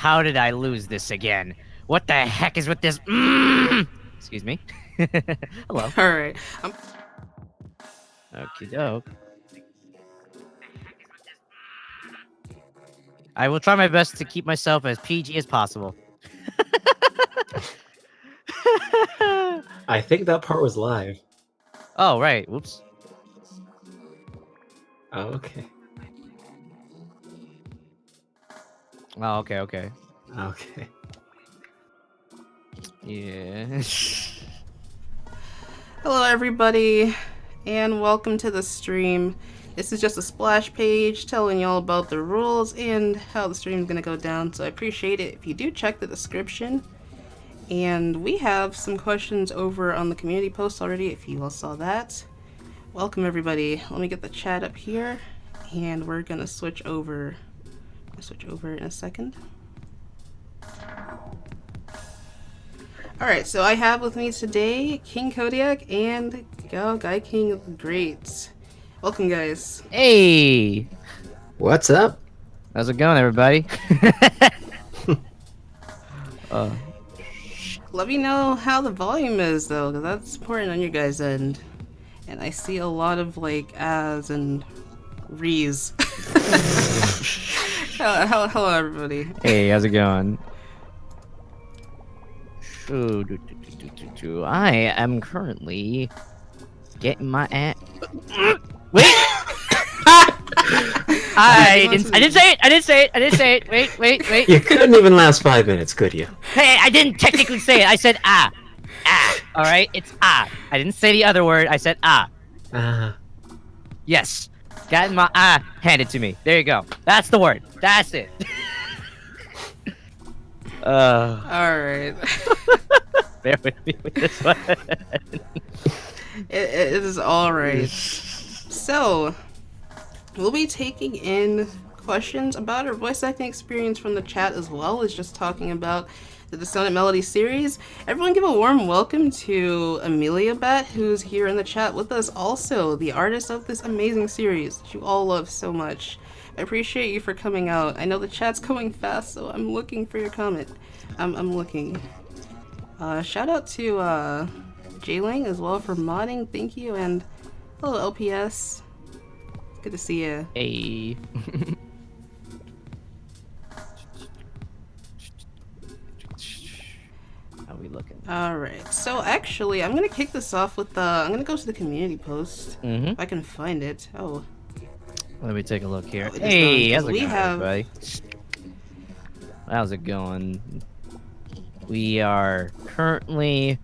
how did I lose this again? What the heck is with this? Excuse me. Hello. All right. Okie doke. I will try my best to keep myself as PG as possible. I think that part was live. Oh, right. Whoops. Oh, okay. Oh, okay, okay. Okay. Yeah. Hello, everybody, and welcome to the stream. This is just a splash page telling y'all about the rules and how the stream is going to go down, so I appreciate it if you do check the description. And we have some questions over on the community post already, if you all saw that. Welcome, everybody. Let me get the chat up here, and we're going to switch over. I'll switch over in a second. Alright, so I have with me today King Kodiak and GaoGaiKingtheGreat. Welcome, guys. Hey! What's up? How's it going, everybody? Let me know how the volume is, though, because that's important on your guys' end. And I see a lot of, like, ahs and rees. Hello, everybody. Hey, how's it going? I am currently getting my ass. Wait! I didn't say it! I didn't say it! I didn't say it! Wait. You couldn't even last 5 minutes, could you? Hey, I didn't technically say it. I said ah. Ah. Alright? It's ah. I didn't say the other word. I said ah. Yes. Got my ah handed to me. There you go. That's the word. That's it. Alright. Bear with me with this one. It is alright. So, we'll be taking in questions about our voice acting experience from the chat, as well as just talking about the Dissonant Melody series. Everyone give a warm welcome to Amyliobat, who's here in the chat with us also, the artist of this amazing series that you all love so much. I appreciate you for coming out. I know the chat's going fast, so I'm looking for your comment. I'm looking. Shout out to J-Lang as well for modding. Thank you, and hello LPS. Good to see you. Hey. How we looking? Alright, so actually, I'm gonna kick this off with I'm gonna go to the community post. If I can find it. Oh. Let me take a look here. Oh, Hey, how's it we going, have... everybody? How's it going? We are currently...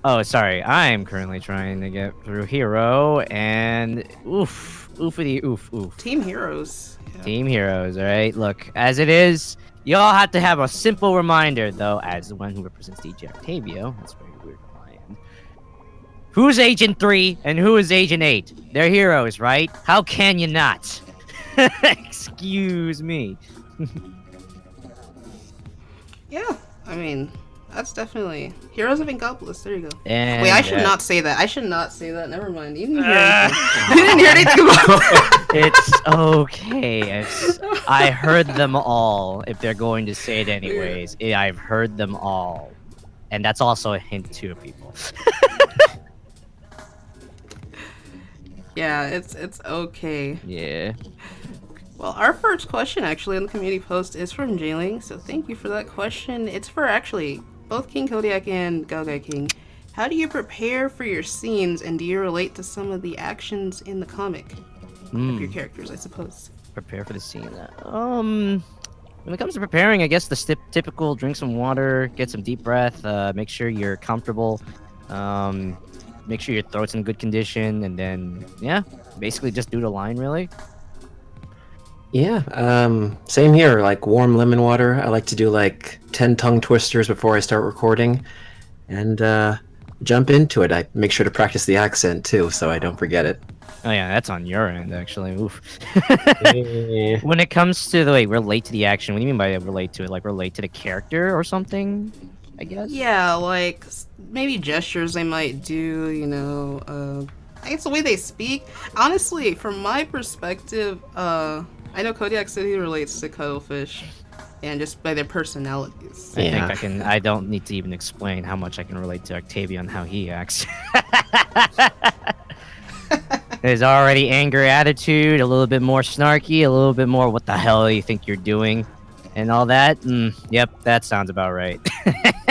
Oh, sorry. I'm currently trying to get through Hero, and oofity oof. Team Heroes. Yeah. Team Heroes, alright? Look, as it is, you all have to have a simple reminder, though, as the one who represents DJ Octavio. That's very weird on my end. Who's Agent 3 and who is Agent 8? They're heroes, right? How can you not? Excuse me. Yeah, I mean, that's definitely... Heroes of Ingopolis, there you go. And wait, I should not say that. I should not say that. Never mind. You didn't hear anything. You didn't hear anything about that. It's okay. I heard them all, if they're going to say it anyways. I've heard them all. And that's also a hint to people. Yeah, it's okay. Yeah. Well, our first question actually on the community post is from J-Ling, so thank you for that question. It's for actually both King Kodiak and GaoGaiKing. How do you prepare for your scenes, and do you relate to some of the actions in the comic of your characters, I suppose? Prepare for the scene. When it comes to preparing, I guess the typical drink some water, get some deep breath, make sure you're comfortable, make sure your throat's in good condition, and then, yeah, basically just do the line, really. Yeah, same here, like warm lemon water. I like to do like 10 tongue twisters before I start recording, and jump into it. I make sure to practice the accent too, so I don't forget it. Oh yeah, that's on your end, actually. Oof. When it comes to the relate to the action, what do you mean by relate to it? Like relate to the character or something, I guess? Yeah, like maybe gestures they might do, you know, I guess the way they speak. Honestly, from my perspective, I know Kodiak said he relates to Cuttlefish. and just by their personalities. I think Yeah. I can. I don't need to even explain how much I can relate to Octavia and how he acts. There's already anger attitude, a little bit more snarky, a little bit more what the hell you think you're doing, and all that. Yep, that sounds about right.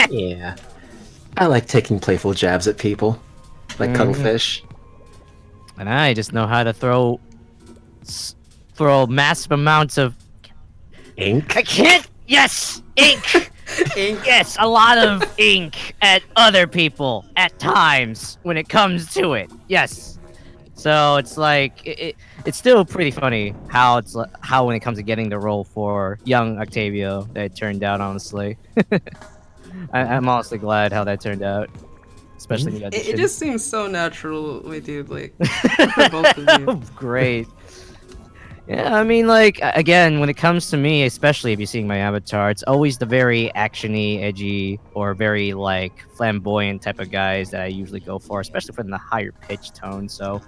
Yeah. I like taking playful jabs at people, like cuttlefish. And I just know how to throw massive amounts of Ink. I can't. Yes, ink. Ink. Yes, a lot of ink at other people at times when it comes to it. Yes. So it's like it's still pretty funny how how when it comes to getting the role for young Octavio that it turned out. Honestly, I'm honestly glad how that turned out, especially in the audition. It just seems so natural, my dude. Like for both of you. Great. Yeah, I mean, like, again, when it comes to me, especially if you're seeing my avatar, it's always the very actiony, edgy, or very, like, flamboyant type of guys that I usually go for, especially for the higher pitch tone. So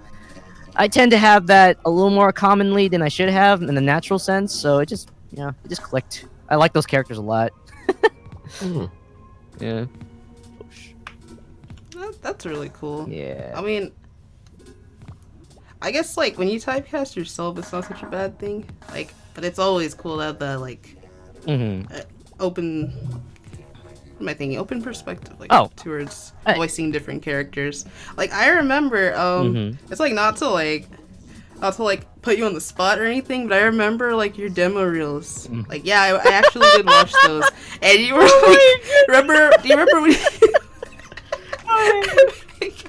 I tend to have that a little more commonly than I should have in the natural sense. So it just, it just clicked. I like those characters a lot. Yeah. That's really cool. Yeah. I mean, I guess like when you typecast yourself, it's not such a bad thing. Like, but it's always cool to have the like open. What am I thinking? Open perspective, like towards voicing different characters. Like I remember, it's like not to put you on the spot or anything, but I remember like your demo reels. Like yeah, I actually did watch those, and you were like, do you remember when?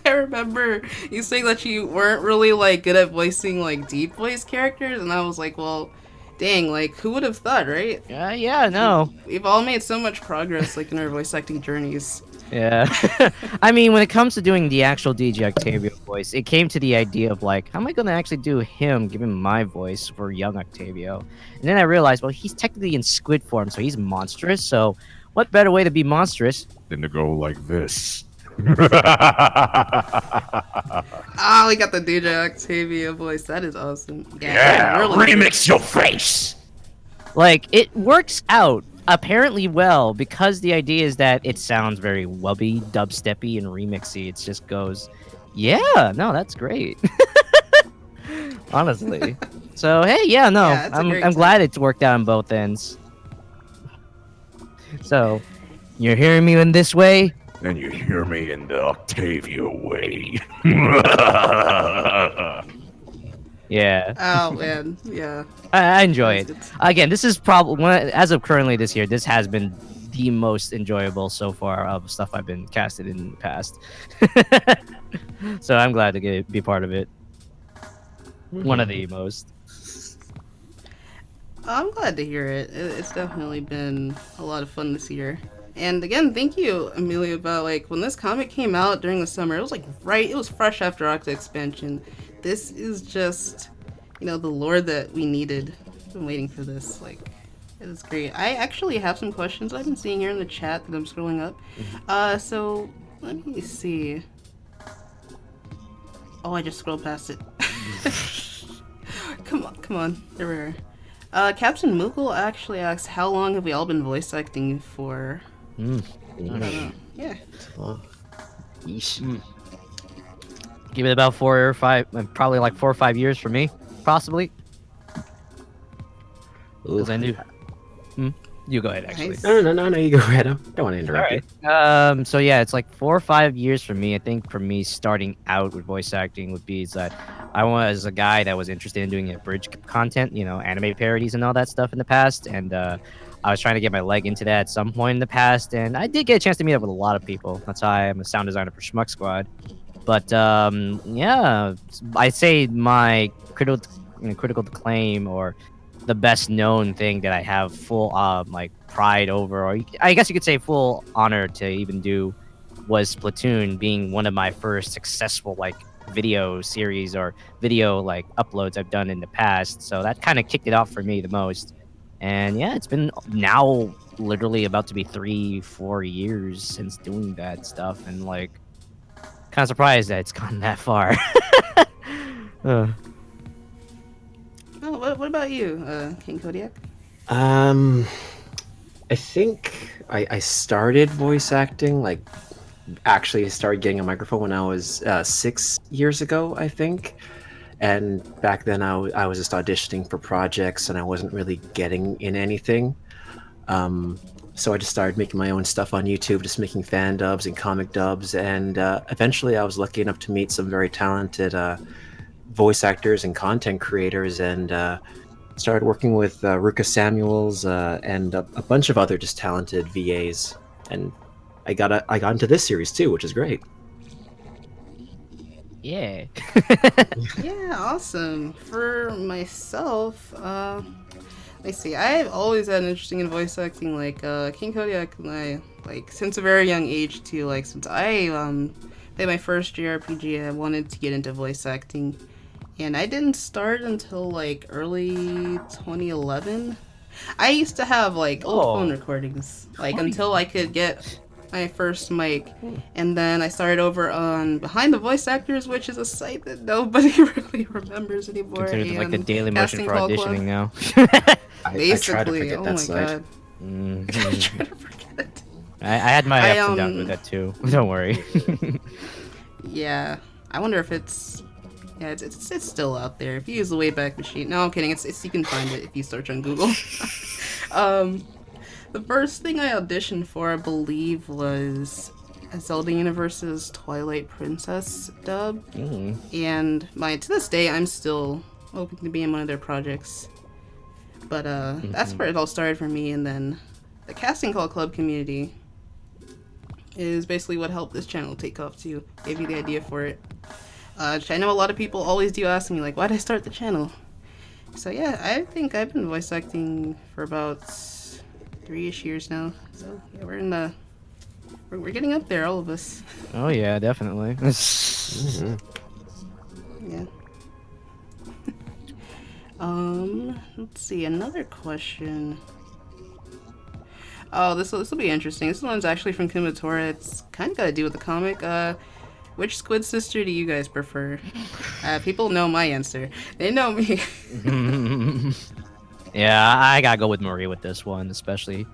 I remember you saying that you weren't really like good at voicing like deep voice characters, and I was like, well, dang, like who would have thought, right? Yeah, no. We've all made so much progress like in our voice acting journeys. Yeah. I mean, when it comes to doing the actual DJ Octavio voice, it came to the idea of like, how am I going to actually do him, give him my voice for young Octavio? And then I realized, well, he's technically in squid form, so he's monstrous. So what better way to be monstrous than to go like this? We got the DJ Octavia voice. That is awesome. Yeah, really remix your face. Like, it works out apparently well because the idea is that it sounds very wubby, dubsteppy, and remixy. It just goes, yeah, no, that's great. Honestly. So, hey, yeah, no, Yeah, I'm glad it's worked out on both ends. So, you're hearing me in this way? And you hear me in the Octavia way. Yeah. Oh man, yeah. I enjoy it. Again, this is probably as of currently this year. This has been the most enjoyable so far of stuff I've been casted in the past. So I'm glad to be part of it. One of the most. I'm glad to hear it. It's definitely been a lot of fun this year. And again, thank you, Amyliobat. Like when this comic came out during the summer, it was like it was fresh after Octa expansion. This is just, the lore that we needed. I've been waiting for this. Like, it is great. I actually have some questions I've been seeing here in the chat that I'm scrolling up. So let me see. Oh, I just scrolled past it. Come on. There we are. Captain Moogle actually asks, how long have we all been voice acting for? I don't know. Yeah. Give it about 4 or 5, probably like 4 or 5 years for me, possibly. Because I knew. You go ahead, actually. Nice. No, you go ahead. I don't want to interrupt you. So yeah, it's like 4 or 5 years for me. I think for me, starting out with voice acting would be that I was a guy that was interested in doing abridged content, anime parodies and all that stuff in the past, and I was trying to get my leg into that at some point in the past, and I did get a chance to meet up with a lot of people. That's why I'm a sound designer for Schmuck Squad. But yeah, I say my critical acclaim or the best known thing that I have full like pride over, or I guess you could say full honor to even do, was Splatoon being one of my first successful like video series or video like uploads I've done in the past. So that kind of kicked it off for me the most. And yeah, it's been now literally about to be 3-4 years since doing that stuff, and like kind of surprised that it's gone that far. Oh, what about you, King Kodiak? I think I started voice acting, like, actually started getting a microphone when I was 6 years ago, I think. And back then I was just auditioning for projects and I wasn't really getting in anything. Um, so I just started making my own stuff on YouTube, just making fan dubs and comic dubs. And eventually I was lucky enough to meet some very talented voice actors and content creators, and started working with Ruka Samuels and a bunch of other just talented VAs. And I got into this series too, which is great. Yeah. Yeah, awesome. For myself, let's see. I've always had an interest in voice acting. Like King Kodiak and I, like since a very young age too. Like since I played my first JRPG, I wanted to get into voice acting, and I didn't start until like early 2011. I used to have like old phone recordings, like until I could get my first mic, and then I started over on Behind the Voice Actors, which is a site that nobody really remembers anymore. Considered like the and Daily Motion Casting for Call auditioning Club. now. Basically, I try to forget oh that my site. god. Mhm. Try to forget it. I had my I, ups and downs with that too. Don't worry. Yeah, I wonder if it's. Yeah, it's still out there. If you use the Wayback Machine. No, I'm kidding. It's you can find it if you search on Google. The first thing I auditioned for, I believe, was Zelda Universe's Twilight Princess dub. And to this day, I'm still hoping to be in one of their projects. But that's where it all started for me. And then the Casting Call Club community is basically what helped this channel take off too. Gave you the idea for it. I know a lot of people always do ask me, like, why did I start the channel? So yeah, I think I've been voice acting for about 3-ish years now. So yeah, we're getting up there, all of us. Oh yeah, definitely. Yeah. Let's see, another question. Oh, this will be interesting. This one's actually from Kumatora. It's kind of got to do with the comic. Which Squid Sister do you guys prefer? People know my answer. They know me. Yeah, I gotta go with Marie with this one, especially.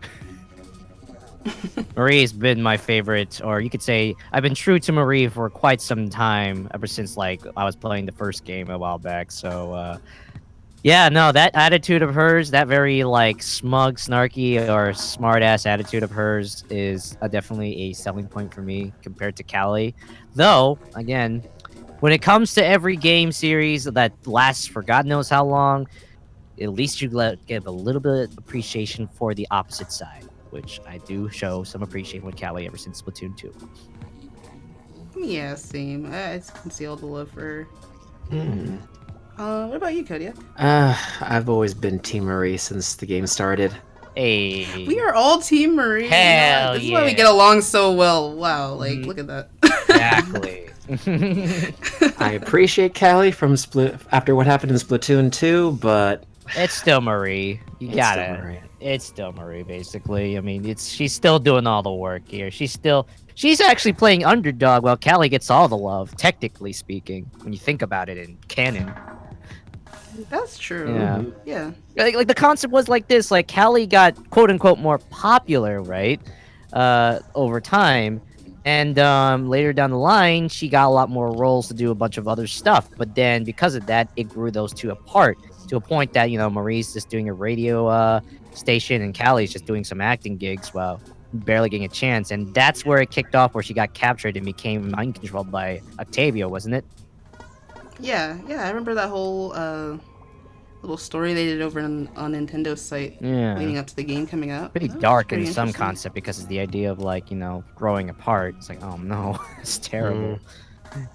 Marie's been my favorite, or you could say I've been true to Marie for quite some time, ever since like I was playing the first game a while back. So, yeah, no, that attitude of hers, that very like smug, snarky, or smart-ass attitude of hers is definitely a selling point for me compared to Callie. Though, again, when it comes to every game series that lasts for God knows how long, at least you give a little bit of appreciation for the opposite side, which I do show some appreciation with Callie ever since Splatoon 2. Yeah, same. I can see all the love for her. What about you, Kodiak? I've always been Team Marie since the game started. Hey. We are all Team Marie. Hell This is yeah. why we get along so well. Wow, like, look at that. Exactly. I appreciate Callie from after what happened in Splatoon 2, but It's still Marie. You It's got still it. Marie. It's still Marie, basically. I mean, she's still doing all the work here. She's actually playing underdog while Callie gets all the love, technically speaking, when you think about it in canon. That's true. Yeah. Yeah. Like the concept was like this, like Callie got quote unquote more popular, right? Over time. And later down the line, she got a lot more roles to do a bunch of other stuff. But then because of that, it grew those two apart to a point that, you know, Marie's just doing a radio station and Callie's just doing some acting gigs while barely getting a chance. And that's where it kicked off, where she got captured and became mind controlled by Octavio, wasn't it? Yeah, I remember that whole little story they did over on Nintendo's site leading up to the game coming out. Pretty That was dark pretty in some interesting. concept because it's the idea of, like, you know, growing apart. It's like, oh no, it's terrible.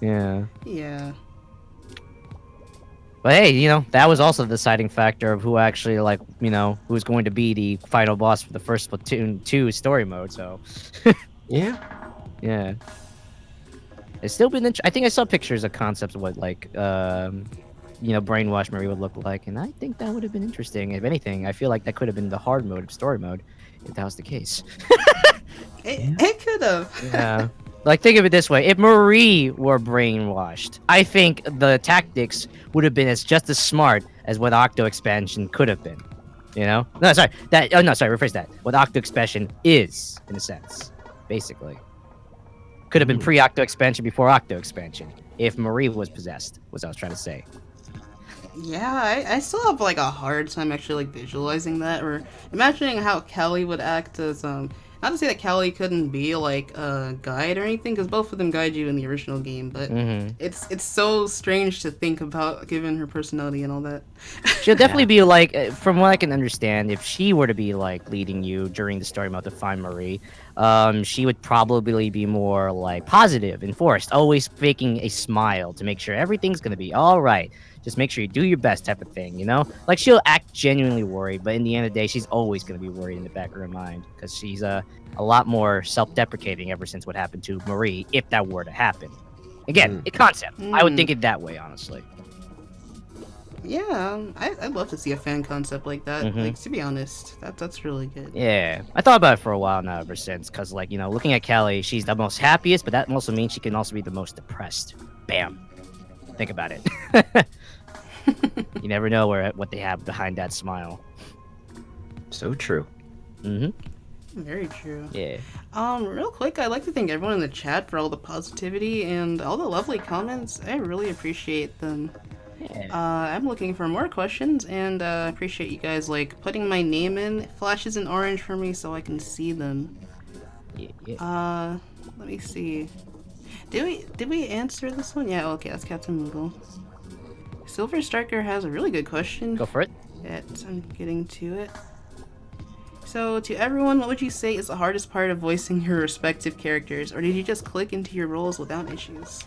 Yeah. Yeah. But hey, you know, that was also the deciding factor of who actually, like, you know, who's going to be the final boss for the first Splatoon 2 story mode, so. yeah. Yeah. It's still been I think I saw pictures of concepts of what, like, you know, Brainwash Marie would look like, and I think that would have been interesting. If anything, I feel like that could have been the hard mode of story mode, if that was the case. It could have. Yeah. Like, think of it this way. If Marie were brainwashed, I think the tactics would have been just as smart as what Octo expansion could have been. You know? No, sorry. That. Oh no, sorry. Rephrase that. What Octo Expansion is, in a sense, basically. Could have been pre-Octo Expansion before Octo Expansion if Marie was possessed. Was what I was trying to say. Yeah, I still have like a hard time actually like visualizing that or imagining how Kelly would act as not to say that Kelly couldn't be like a guide or anything because both of them guide you in the original game, but it's so strange to think about given her personality and all that. She'll definitely be like, from what I can understand, if she were to be like leading you during the story mode to find Marie, she would probably be more like positive and forced, always faking a smile to make sure everything's gonna be all right. Just make sure you do your best, type of thing, you know? Like she'll act genuinely worried, but in the end of the day, she's always gonna be worried in the back of her mind because she's a lot more self-deprecating ever since what happened to Marie, if that were to happen. Again, a concept. I would think it that way, honestly. Yeah, I'd love to see a fan concept like that. Like, to be honest, that's really good. Yeah, I thought about it for a while now, ever since, because, like, you know, looking at Callie, she's the most happiest, but that also means she can also be the most depressed. Bam. Think about it. You never know what they have behind that smile. So true. Very true. Yeah. Real quick, I'd like to thank everyone in the chat for all the positivity and all the lovely comments. I really appreciate them. Yeah. I'm looking for more questions, and I appreciate you guys like putting my name in. It flashes in orange for me so I can see them. Yeah. Let me see. Did we answer this one? Yeah. Okay, that's Captain Moogle. Silver Striker has a really good question. Go for it. I'm getting to it. So, to everyone, what would you say is the hardest part of voicing your respective characters, or did you just click into your roles without issues?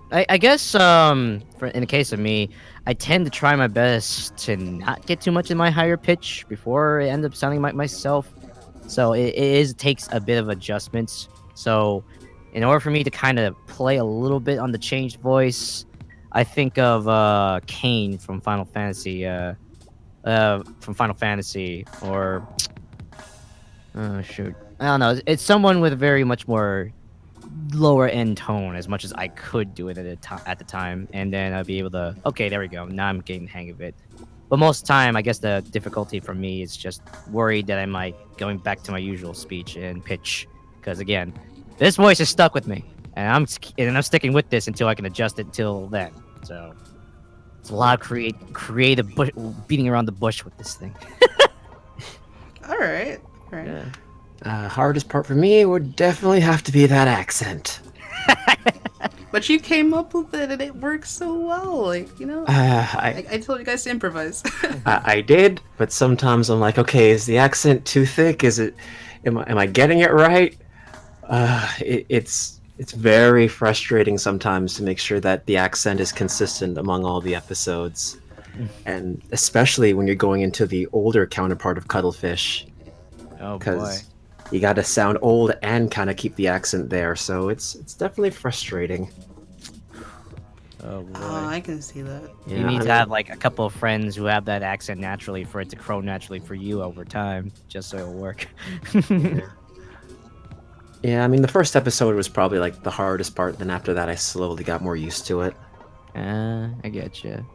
I guess in the case of me, I tend to try my best to not get too much in my higher pitch before I end up sounding like myself. So it takes a bit of adjustments. So in order for me to kind of play a little bit on the changed voice, I think of Kane from Final Fantasy, or shoot, I don't know. It's someone with a very much more lower end tone, as much as I could do it at the time, and then I'd be able to. Okay, there we go. Now I'm getting the hang of it. But most of the time, I guess the difficulty for me is just worried that I might going back to my usual speech and pitch, because again, this voice is stuck with me, and I'm sticking with this until I can adjust it until then. So it's a lot of creative beating around the bush with this thing. All right. Yeah. Hardest part for me would definitely have to be that accent. But you came up with it and it works so well, like, you know? I told you guys to improvise. I did, but sometimes I'm like, okay, is the accent too thick? Am I getting it right? It's very frustrating sometimes to make sure that the accent is consistent among all the episodes. And especially when you're going into the older counterpart of Cuttlefish. Oh boy. You gotta sound old and kind of keep the accent there, so it's definitely frustrating. Oh boy. I can see that. You need to have like a couple of friends who have that accent naturally for it to grow naturally for you over time, just so it'll work. Yeah, I mean the first episode was probably like the hardest part. Then after that, I slowly got more used to it. I get you.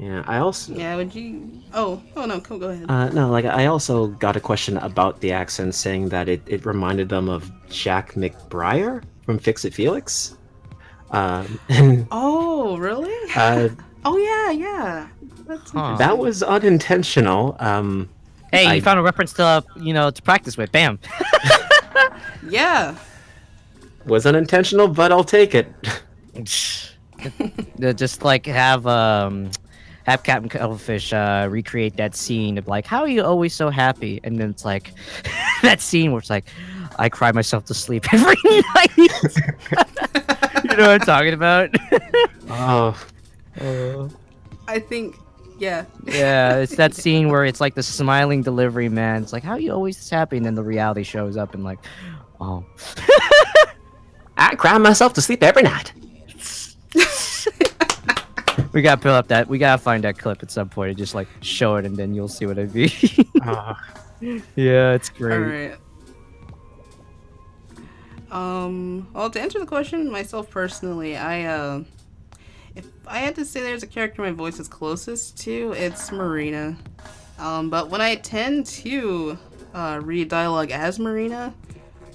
Yeah, I also. Yeah, would you? Oh no, go ahead. No, like I also got a question about the accent, saying that it reminded them of Jack McBriar from Fix It Felix. Oh, really? Oh yeah. That's that was unintentional. Hey, you found a reference to to practice with. Bam. Yeah. Was unintentional, but I'll take it. Just like have Captain Cuttlefish recreate that scene of like, how are you always so happy? And then it's like that scene where it's like, I cry myself to sleep every night. You know what I'm talking about? I think, yeah. Yeah, it's that scene where it's like the smiling delivery man. It's like, how are you always this happy? And then the reality shows up and like, oh. I cry myself to sleep every night. We gotta pull up that. We gotta find that clip at some point and just like show it, and then you'll see what I mean. Yeah, it's great. All right. Well, to answer the question, myself personally, if I had to say there's a character my voice is closest to, it's Marina. But when I tend to read dialogue as Marina,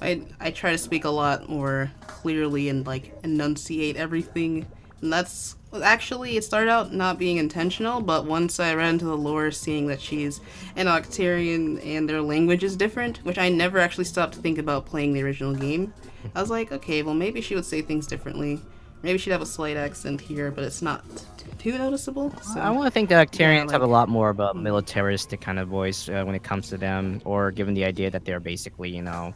I try to speak a lot more clearly and like enunciate everything. And that's actually, it started out not being intentional, but once I read into the lore, seeing that she's an Octarian and their language is different, which I never actually stopped to think about playing the original game, I was like, okay, well maybe she would say things differently. Maybe she'd have a slight accent here, but it's not too noticeable. So I want to think that Octarians yeah, have a like- lot more of a militaristic kind of voice when it comes to them, or given the idea that they're basically, you know,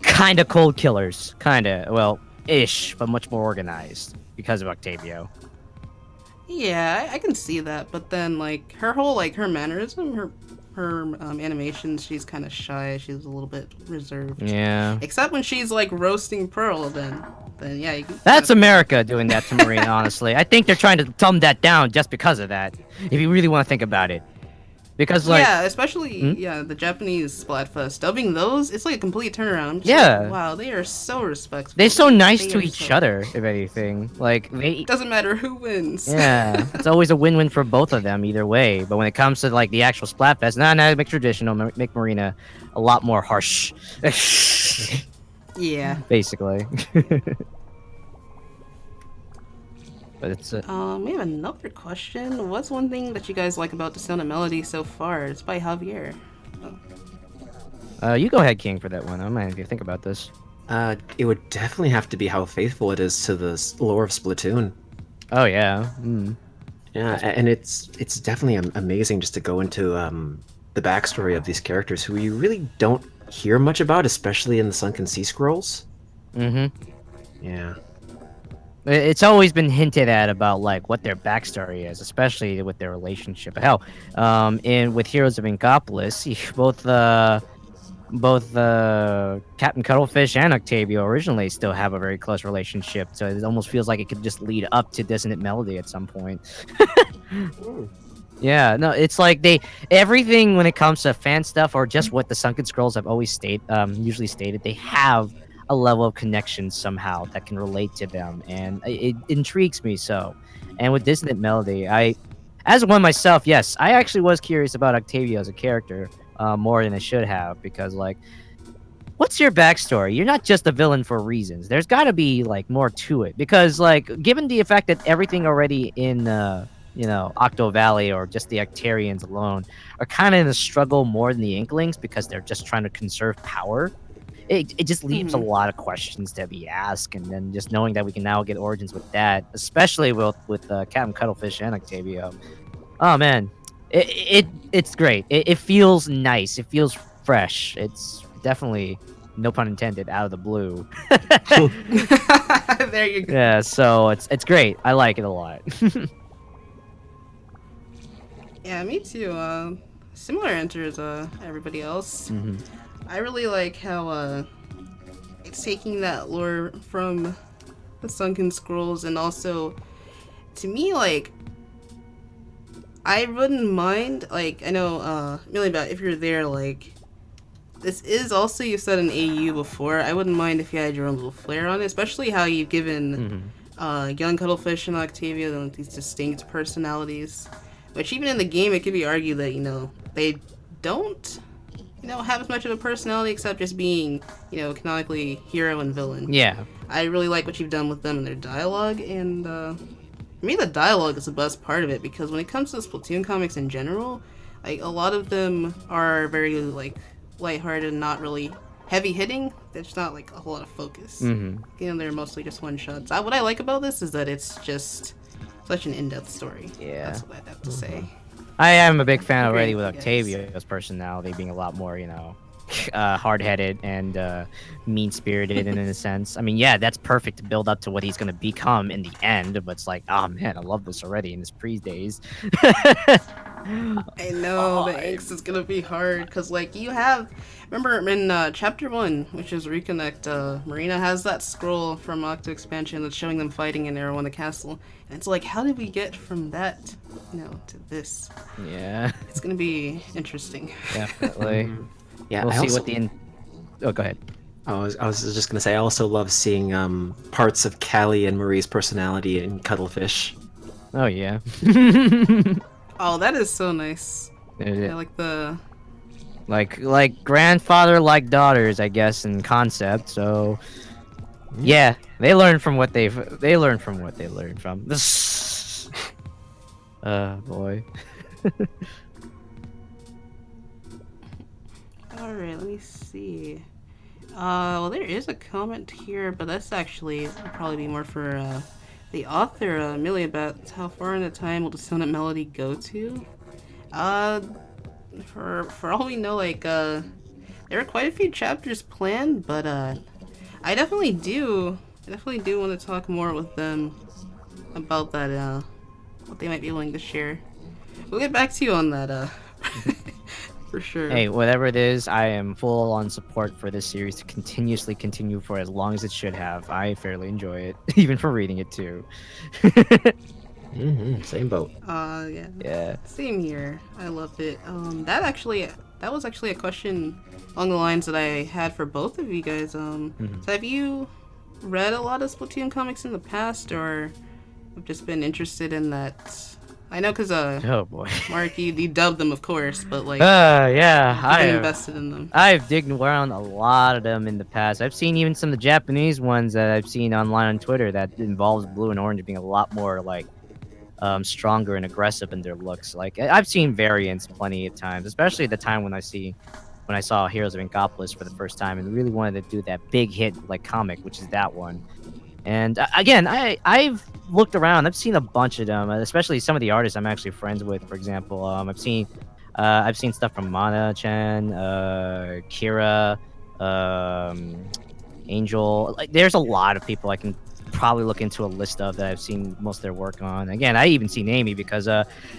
kind of cold killers. Kind of, well, ish, but much more organized because of Octavio. Yeah, I can see that, but then like her whole like her mannerism, her animations, she's kind of shy. She's a little bit reserved. Yeah. Except when she's like roasting Pearl, then yeah, you can That's America doing that to Marina, honestly. I think they're trying to thumb that down just because of that, if you really want to think about it. Because, like... yeah, especially the Japanese Splatfest dubbing those, it's like a complete turnaround. Just Yeah. like, wow, they are so respectful. They're so nice They to are each so- other, if anything. Like, they... Doesn't matter who wins. Yeah, it's always a win-win for both of them either way. But when it comes to, like, the actual Splatfest, make traditional, make Marina a lot more harsh. Yeah. Basically. But it's... We have another question. What's one thing that you guys like about Dissonant Melody so far? It's by Javier. you go ahead, King, for that one. I might have to think about this. It would definitely have to be how faithful it is to the lore of Splatoon. Oh, yeah. Mm. Yeah, and it's definitely amazing just to go into the backstory of these characters who you really don't hear much about, especially in the Sunken Sea Scrolls. Mm-hmm. Yeah. It's always been hinted at about like what their backstory is, especially with their relationship. Hell, with Heroes of Inkopolis, both Captain Cuttlefish and Octavio originally still have a very close relationship. So it almost feels like it could just lead up to Dissonant Melody at some point. Yeah, no, it's like everything when it comes to fan stuff or just what the Sunken Scrolls have always usually stated, they have a level of connection somehow that can relate to them, and it intrigues me so. And with Dissonant Melody, as one myself, yes, I actually was curious about Octavio as a character more than I should have, because like, what's your backstory? You're not just a villain for reasons. There's got to be like more to it, because like, given the fact that everything already in Octo Valley or just the Octarians alone are kind of in a struggle more than the Inklings because they're just trying to conserve power. It just leaves a lot of questions to be asked, and then just knowing that we can now get origins with that, especially with Captain Cuttlefish and Octavio. Oh man, it's great. It feels nice. It feels fresh. It's definitely, no pun intended, out of the blue. There you go. Yeah, so it's great. I like it a lot. Yeah, me too. Similar answer as everybody else. Mhm. I really like how it's taking that lore from the Sunken Scrolls, and also, to me, like, I wouldn't mind, like, I know, Amyliobat, if you're there, like, this is also, you said an AU before, I wouldn't mind if you had your own little flair on it, especially how you've given young Cuttlefish and Octavia these distinct personalities, which even in the game, it could be argued that, they don't have as much of a personality except just being, canonically hero and villain. Yeah. I really like what you've done with them and their dialogue, and for me, the dialogue is the best part of it, because when it comes to Splatoon comics in general, like, a lot of them are very, like, lighthearted and not really heavy-hitting. There's not, like, a whole lot of focus. They're mostly just one-shots. What I like about this is that it's just such an in-depth story. Yeah. That's what I have to say. I am a big fan Agreed, already with yes. Octavio's personality being a lot more, hard-headed and mean-spirited in a sense. I mean, yeah, that's perfect to build up to what he's going to become in the end, but it's like, oh man, I love this already in his pre-days. I know, the angst is gonna be hard, because, like, remember in Chapter 1, which is Reconnect, Marina has that scroll from Octo Expansion that's showing them fighting in Arowana Castle, and it's like, how did we get from that, to this? Yeah, It's gonna be interesting. definitely. Yeah, We'll I see also, what the... Oh, go ahead. I was just gonna say I also love seeing parts of Callie and Marie's personality in Cuttlefish. Oh yeah. Oh, that is so nice. Is Yeah, it? like the Like grandfather like daughters, I guess, in concept. So yeah, they learn from what they learn from what they learn from. Boy. Alright, let me see. Well, there is a comment here, but that's actually probably be more for the author, Amyliobat. How far into time will Dissonant Melody go to? For all we know, like, there are quite a few chapters planned, but I definitely do want to talk more with them about that, what they might be willing to share. We'll get back to you on that, for sure. Hey, whatever it is, I am full on support for this series to continuously continue for as long as it should have. I fairly enjoy it, even for reading it too. Same boat. Yeah. Yeah. Same here. I loved it. That was actually a question along the lines that I had for both of you guys. So have you read a lot of Splatoon comics in the past, or have just been interested in that? I know, cause Oh boy. Mark, you dubbed them, of course, but like, Yeah, I've I been have. invested in them. I've digged around a lot of them in the past. I've seen even some of the Japanese ones that I've seen online on Twitter that involves blue and orange being a lot more like stronger and aggressive in their looks. Like I've seen variants plenty of times, especially at the time when I saw Heroes of Inkopolis for the first time and really wanted to do that big hit like comic, which is that one. And again, I've looked around. I've seen a bunch of them, especially some of the artists I'm actually friends with. For example, I've seen stuff from Mana-chan, Kira, Angel. Like, there's a lot of people I can probably look into a list of that I've seen most of their work on. Again, I even seen Amy because,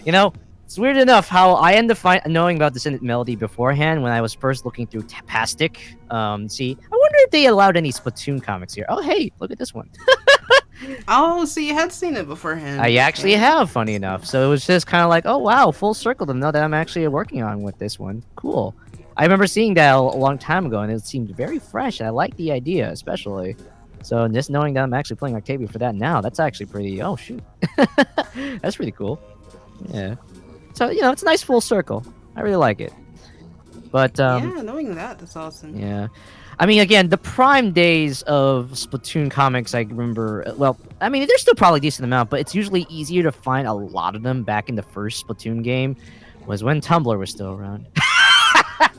you know, it's weird enough how I end up knowing about Dissonant Melody beforehand when I was first looking through Tapastic. See, I wonder if they allowed any Splatoon comics here. Oh, hey, look at this one. Oh, so you had seen it beforehand. I actually have, funny enough. So it was just kind of like, oh, wow, full circle to know that I'm actually working on with this one. Cool. I remember seeing that a long time ago, and it seemed very fresh. I like the idea, especially. So just knowing that I'm actually playing Octavia for that now, that's actually pretty... Oh, shoot. That's pretty cool. Yeah. So, you know, it's a nice full circle. I really like it. But, Yeah, knowing that's awesome. yeah. I mean, again, the prime days of Splatoon comics, I remember... Well, I mean, there's still probably a decent amount, but it's usually easier to find a lot of them back in the first Splatoon game, was when Tumblr was still around.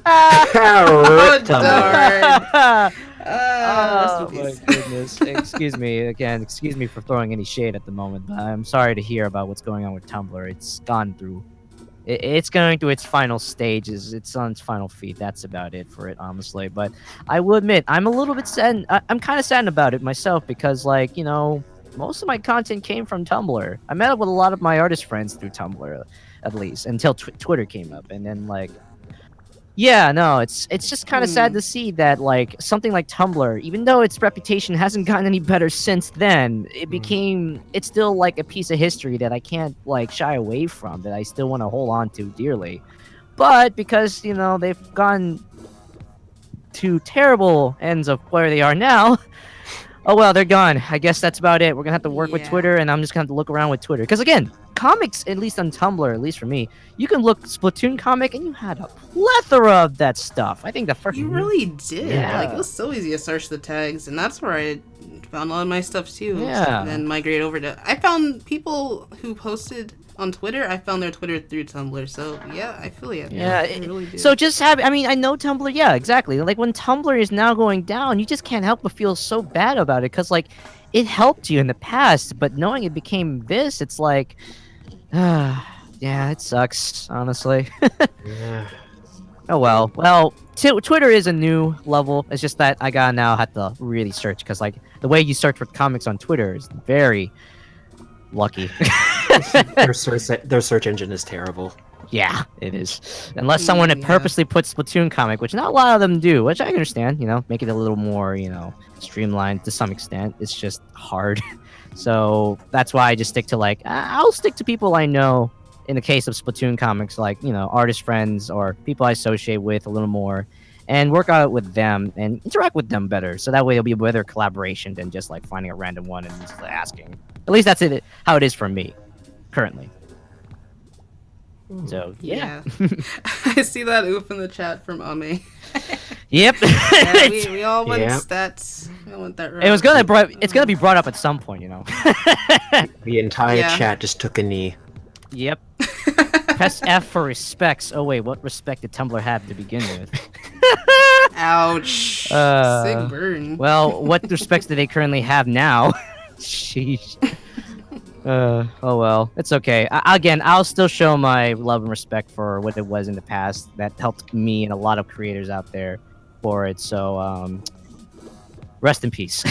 Oh, darn. Oh my goodness. Excuse me again. Excuse me for throwing any shade at the moment, but I'm sorry to hear about what's going on with Tumblr. It's gone through. It's going through its final stages. It's on its final feet. That's about it for it, honestly. But I will admit, I'm a little bit sad. I'm kind of saddened about it myself because, like, you know, most of my content came from Tumblr. I met up with a lot of my artist friends through Tumblr, at least, until Twitter came up, and then like. Yeah, no, it's just kind of sad to see that, like, something like Tumblr, even though its reputation hasn't gotten any better since then, it's still, like, a piece of history that I can't, like, shy away from, that I still want to hold on to dearly. But because, you know, they've gone to terrible ends of where they are now, oh, well, they're gone. I guess that's about it. We're going to have to work with Twitter, and I'm just going to have to look around with Twitter. Because, again, comics, at least on Tumblr, at least for me, you can look Splatoon comic and you had a plethora of that stuff. I think the first... You really did. Yeah. Like, it was so easy to search the tags, and that's where I found a lot of my stuff too. Yeah. And then migrate over to... I found people who posted on Twitter, I found their Twitter through Tumblr, so yeah, I feel you. Yeah, I really do. so just have... I mean, I know Tumblr, yeah, exactly. Like, when Tumblr is now going down, you just can't help but feel so bad about it, because, like, it helped you in the past, but knowing it became this, it's like... yeah, it sucks, honestly. Yeah. Oh well. Well, Twitter is a new level. It's just that I gotta now have to really search, because like the way you search for comics on Twitter is very lucky. their search engine is terrible. Yeah, it is. Unless someone had purposely put Splatoon comic, which not a lot of them do, which I understand, you know, make it a little more, you know, streamlined to some extent. It's just hard. So that's why I just stick to, like, I'll stick to people I know in the case of Splatoon comics, like, you know, artist friends or people I associate with a little more. and work out with them and interact with them better. So that way it'll be a better collaboration than just like finding a random one and just asking. At least that's it. How it is for me currently. So yeah. I see that oof in the chat from Ame. Yep. Yeah, we all want Yep. stats. We all want that right. It's gonna be brought up at some point, you know. The entire Yeah. chat just took a knee. Yep. Press F for respects. Oh wait, what respect did Tumblr have to begin with? Ouch. Uh, Sick burn. Well, what respects do they currently have now? Sheesh. Oh well, it's okay. Again, I'll still show my love and respect for what it was in the past. That helped me and a lot of creators out there for it. So, rest in peace.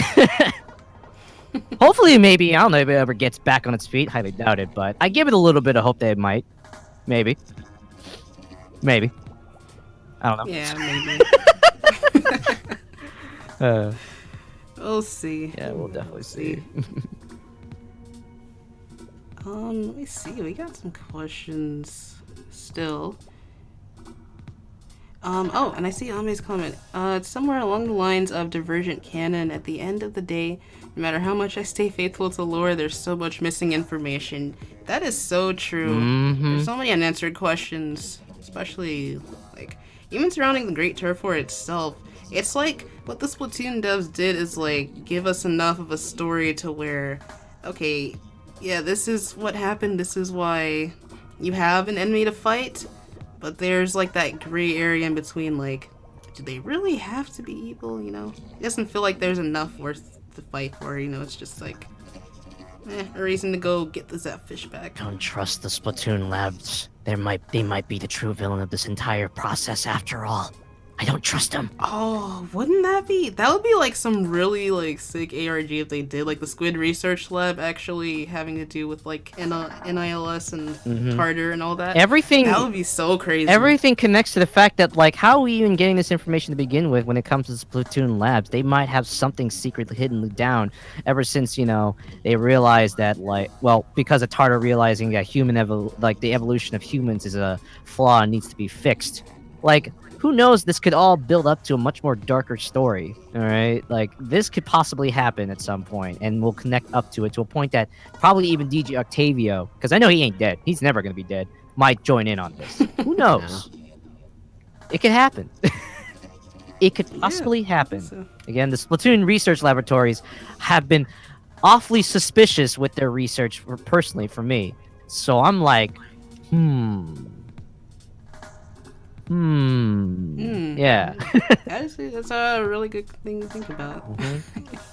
Hopefully, maybe, I don't know if it ever gets back on its feet. Highly doubt it, but I give it a little bit of hope that it might. Maybe. Maybe. I don't know. Yeah, maybe. We'll see. Yeah, we'll definitely see. Let me see. We got some questions still. Oh, and I see Ame's comment. It's somewhere along the lines of Divergent canon. At the end of the day, no matter how much I stay faithful to lore, there's so much missing information. That is so true. There's so many unanswered questions, especially, like, even surrounding the Great Turf War itself. It's like, what the Splatoon devs did is, like, give us enough of a story to where, okay, yeah, this is what happened, this is why you have an enemy to fight, but there's like that gray area in between, like, do they really have to be evil, you know? It doesn't feel like there's enough worth to fight for, you know? It's just like, a reason to go get the Zapfish back. Don't trust the Splatoon labs. They might be the true villain of this entire process after all. I don't trust them. Oh, wouldn't that be? That would be like some really like sick ARG if they did, like the Squid Research Lab actually having to do with like NILS and Tartar and all that. Everything. That would be so crazy. Everything connects to the fact that, like, how are we even getting this information to begin with when it comes to Splatoon labs? They might have something secretly hidden down ever since, you know, they realized that, like, well, because of Tartar realizing that the evolution of humans is a flaw and needs to be fixed. Like, who knows, this could all build up to a much more darker story, all right? Like, this could possibly happen at some point, and we'll connect up to it to a point that probably even DJ Octavio, because I know he ain't dead, he's never going to be dead, might join in on this. Who knows? It could happen. It could possibly happen. So. Again, the Splatoon research laboratories have been awfully suspicious with their research, personally, for me. So I'm like, yeah. Actually, that's a really good thing to think about.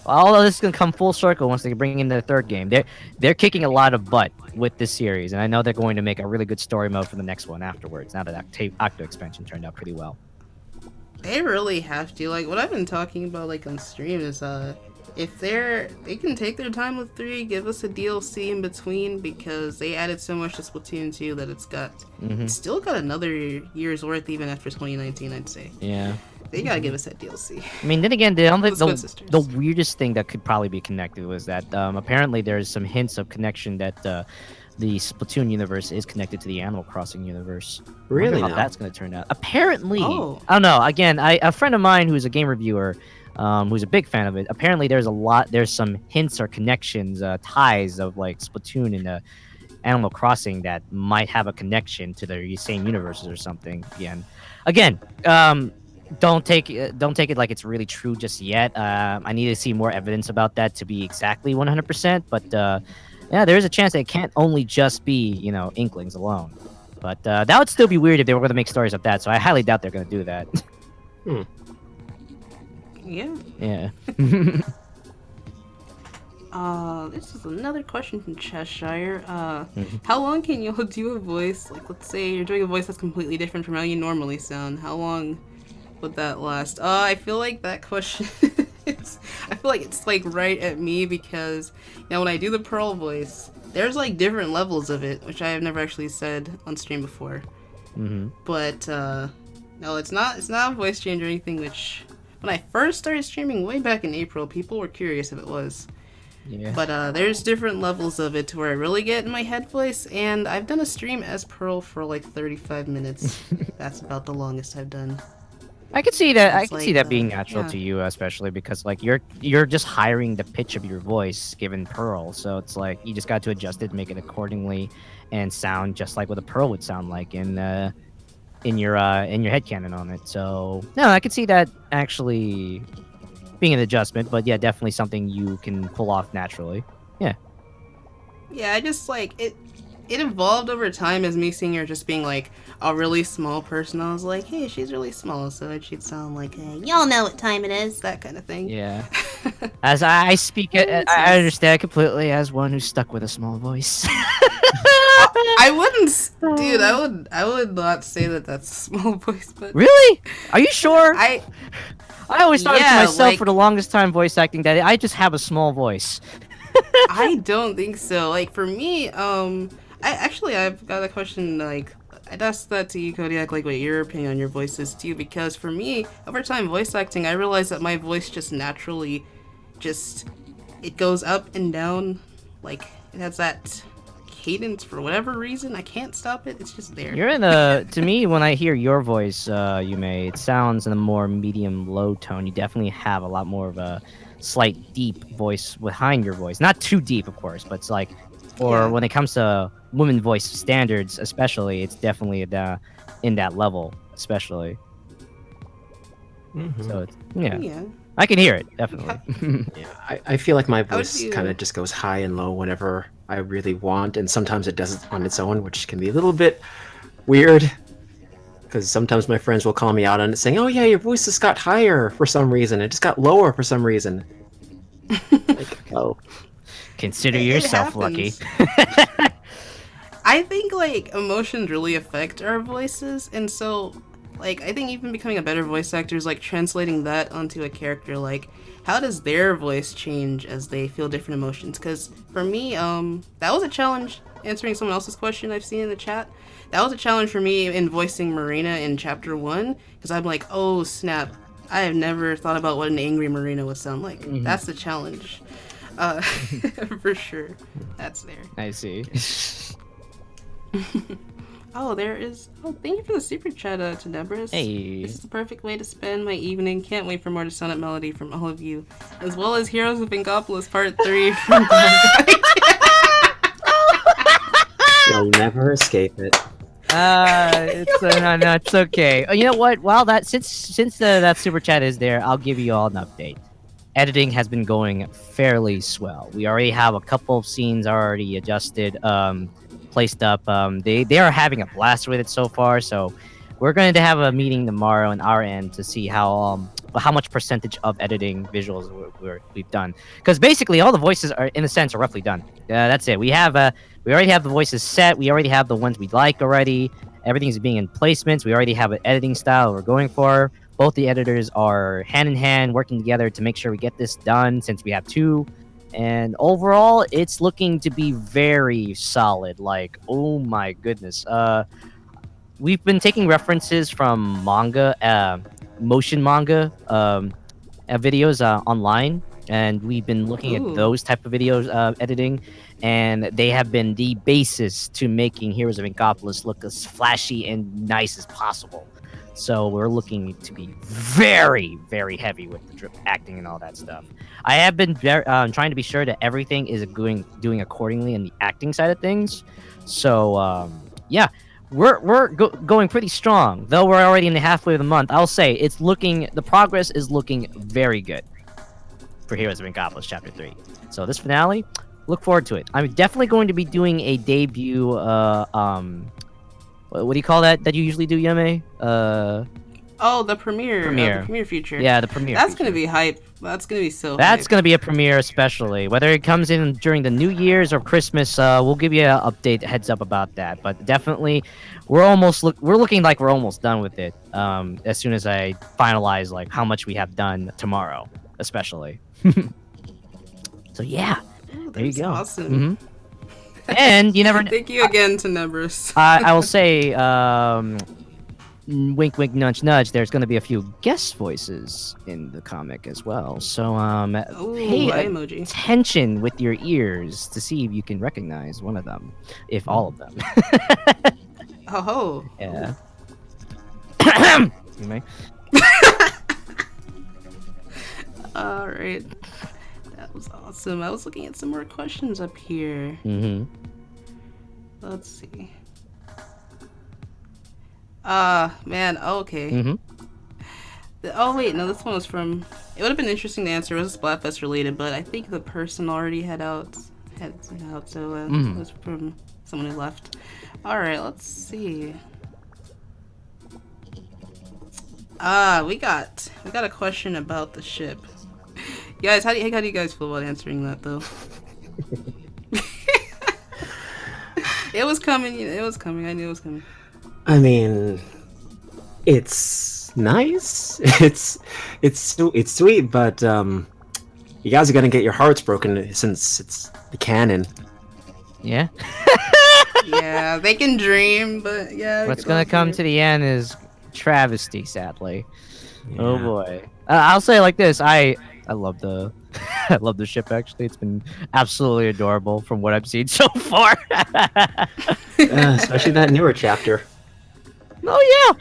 All of this is gonna come full circle once they bring in their third game. They're kicking a lot of butt with this series, and I know they're going to make a really good story mode for the next one afterwards. Now that Octo expansion turned out pretty well. They really have to. Like, what I've been talking about, like, on stream is, if they can take their time with 3, give us a DLC in between, because they added so much to Splatoon 2 that it's still got another year's worth even after 2019, I'd say. Yeah. They gotta give us that DLC. I mean, then again, Sisters. the weirdest thing that could probably be connected was that apparently there's some hints of connection that the Splatoon universe is connected to the Animal Crossing universe. Really? I wonder how now? that's going to turn out. Apparently, Oh. I don't know. Again, a friend of mine who's a game reviewer, who's a big fan of it. Apparently, there's some hints or connections, ties of like Splatoon and Animal Crossing that might have a connection to the same universes or something. Again, don't take it like it's really true just yet. I need to see more evidence about that to be exactly 100%. But yeah, there is a chance that it can't only just be, you know, inklings alone. But that would still be weird if they were going to make stories of that. So I highly doubt they're going to do that. Yeah. Yeah. This is another question from Cheshire. How long can you do a voice? Like, let's say you're doing a voice that's completely different from how you normally sound. How long would that last? I feel like that question I feel like it's like right at me, because, you know, when I do the Pearl voice, there's like different levels of it, which I have never actually said on stream before. But no, it's not a voice change or anything, which when I first started streaming way back in April, people were curious if it was. Yeah. But there's different levels of it to where I really get in my head voice, and I've done a stream as Pearl for like 35 minutes. That's about the longest I've done. I could see that. I It's could see like, that being natural yeah. to you, especially because like you're just hiring the pitch of your voice given Pearl, so it's like you just got to adjust it, make it accordingly, and sound just like what a Pearl would sound like in your headcanon on it. So no, I could see that actually being an adjustment, but yeah, definitely something you can pull off naturally. Yeah. Yeah, I just like it. It evolved over time as me seeing her just being like a really small person. I was like, hey, she's really small, so she'd sound like, y'all know what time it is, that kind of thing. Yeah. As I speak it, I understand completely as one who's stuck with a small voice. I wouldn't, dude. I would not say that that's a small voice, but Really? Are you sure? I always thought Yeah, to myself like- for the longest time voice acting that I just have a small voice. I don't think so. Like for me, I've got a question. Like I'd ask that to you, Kodiak. Like what your opinion on your voice is too, because for me, over time voice acting, I realized that my voice just naturally, it goes up and down. Like it has that cadence for whatever reason. I can't stop it. It's just there. You're in a to me when I hear your voice, Yume, it sounds in a more medium low tone. You definitely have a lot more of a slight deep voice behind your voice. Not too deep, of course, but it's like Yeah. when it comes to woman voice standards, especially, it's definitely in that level, especially. Mhm. So it's, yeah, Yeah. I can hear it definitely. Yeah, I feel like my How would voice you- kind of just goes high and low whenever I really want, and sometimes it does it on its own, which can be a little bit weird. Because sometimes my friends will call me out on it, saying, "Oh yeah, your voice just got higher for some reason. It just got lower for some reason." Like, oh, Consider It yourself lucky. happens. I think like emotions really affect our voices, and so like I think even becoming a better voice actor is like translating that onto a character. Like, how does their voice change as they feel different emotions? Because for me, that was a challenge answering someone else's question I've seen in the chat. That was a challenge for me in voicing Marina in chapter 1, because I'm like, oh snap, I have never thought about what an angry Marina would sound like. That's the challenge. For sure. That's there. I see. Oh, there is. Oh, thank you for the super chat to Debris. Hey. This is the perfect way to spend my evening. Can't wait for more Dissonant Melody from all of you, as well as Heroes of Ingopolis Part 3 from you'll never escape it. It's okay. You know what? While that since that super chat is there, I'll give you all an update. Editing has been going fairly swell. We already have a couple of scenes already adjusted, placed up. They are having a blast with it so far. So we're going to have a meeting tomorrow on our end to see how much percentage of editing visuals we've done. Because basically all the voices are in a sense are roughly done. That's it. We already have the voices set. We already have the ones we like already. Everything's being in placements. We already have an editing style we're going for. Both the editors are hand in hand working together to make sure we get this done since we have two. And overall, it's looking to be very solid. Like, oh my goodness. We've been taking references from manga, motion manga videos online. And we've been looking Ooh. at those type of videos editing, and they have been the basis to making Heroes of Ingopolis look as flashy and nice as possible. So we're looking to be very, very heavy with the drip acting and all that stuff. I have been trying to be sure that everything is doing accordingly in the acting side of things. So yeah, we're going pretty strong. Though we're already in the halfway of the month, I'll say the progress is looking very good for Heroes of Ingopolis Chapter 3. So this finale, look forward to it. I'm definitely going to be doing a debut, what do you call that you usually do, Yume? Oh, the premiere. Premiere. The premiere feature. Yeah, the premiere. That's feature. gonna be hype. That's gonna be so That's hype. gonna be a premiere, especially whether it comes in during the New Year's or Christmas. We'll give you an update, heads up about that. But definitely, we're looking like we're almost done with it. As soon as I finalize like how much we have done tomorrow, especially. So yeah, Oh, there you that's go. Awesome. And you never. Thank you again to Nebris. I will say, wink, wink, nudge, nudge. There's going to be a few guest voices in the comic as well. So, Ooh, pay eye emoji. attention with your ears to see if you can recognize one of them, if all of them. Oh ho. Yeah. You may. All right. That was awesome. I was looking at some more questions up here. Mm-hmm. Let's see. Man. Okay. Mm-hmm. Oh wait, no. This one was from. It would have been interesting to answer. It was Splatfest related, but I think the person already head out, so it was from someone who left. All right. Let's see. We got a question about the ship. Guys, how do you guys feel about answering that though? It was coming. It was coming. I knew it was coming. I mean, it's nice. It's sweet, but you guys are gonna get your hearts broken since it's the canon. Yeah. Yeah, they can dream, but yeah. What's gonna come to the end is travesty, sadly. Yeah. Oh boy. I'll say it like this. I love the I love the ship actually. It's been absolutely adorable from what I've seen so far. Especially that newer chapter. Oh yeah.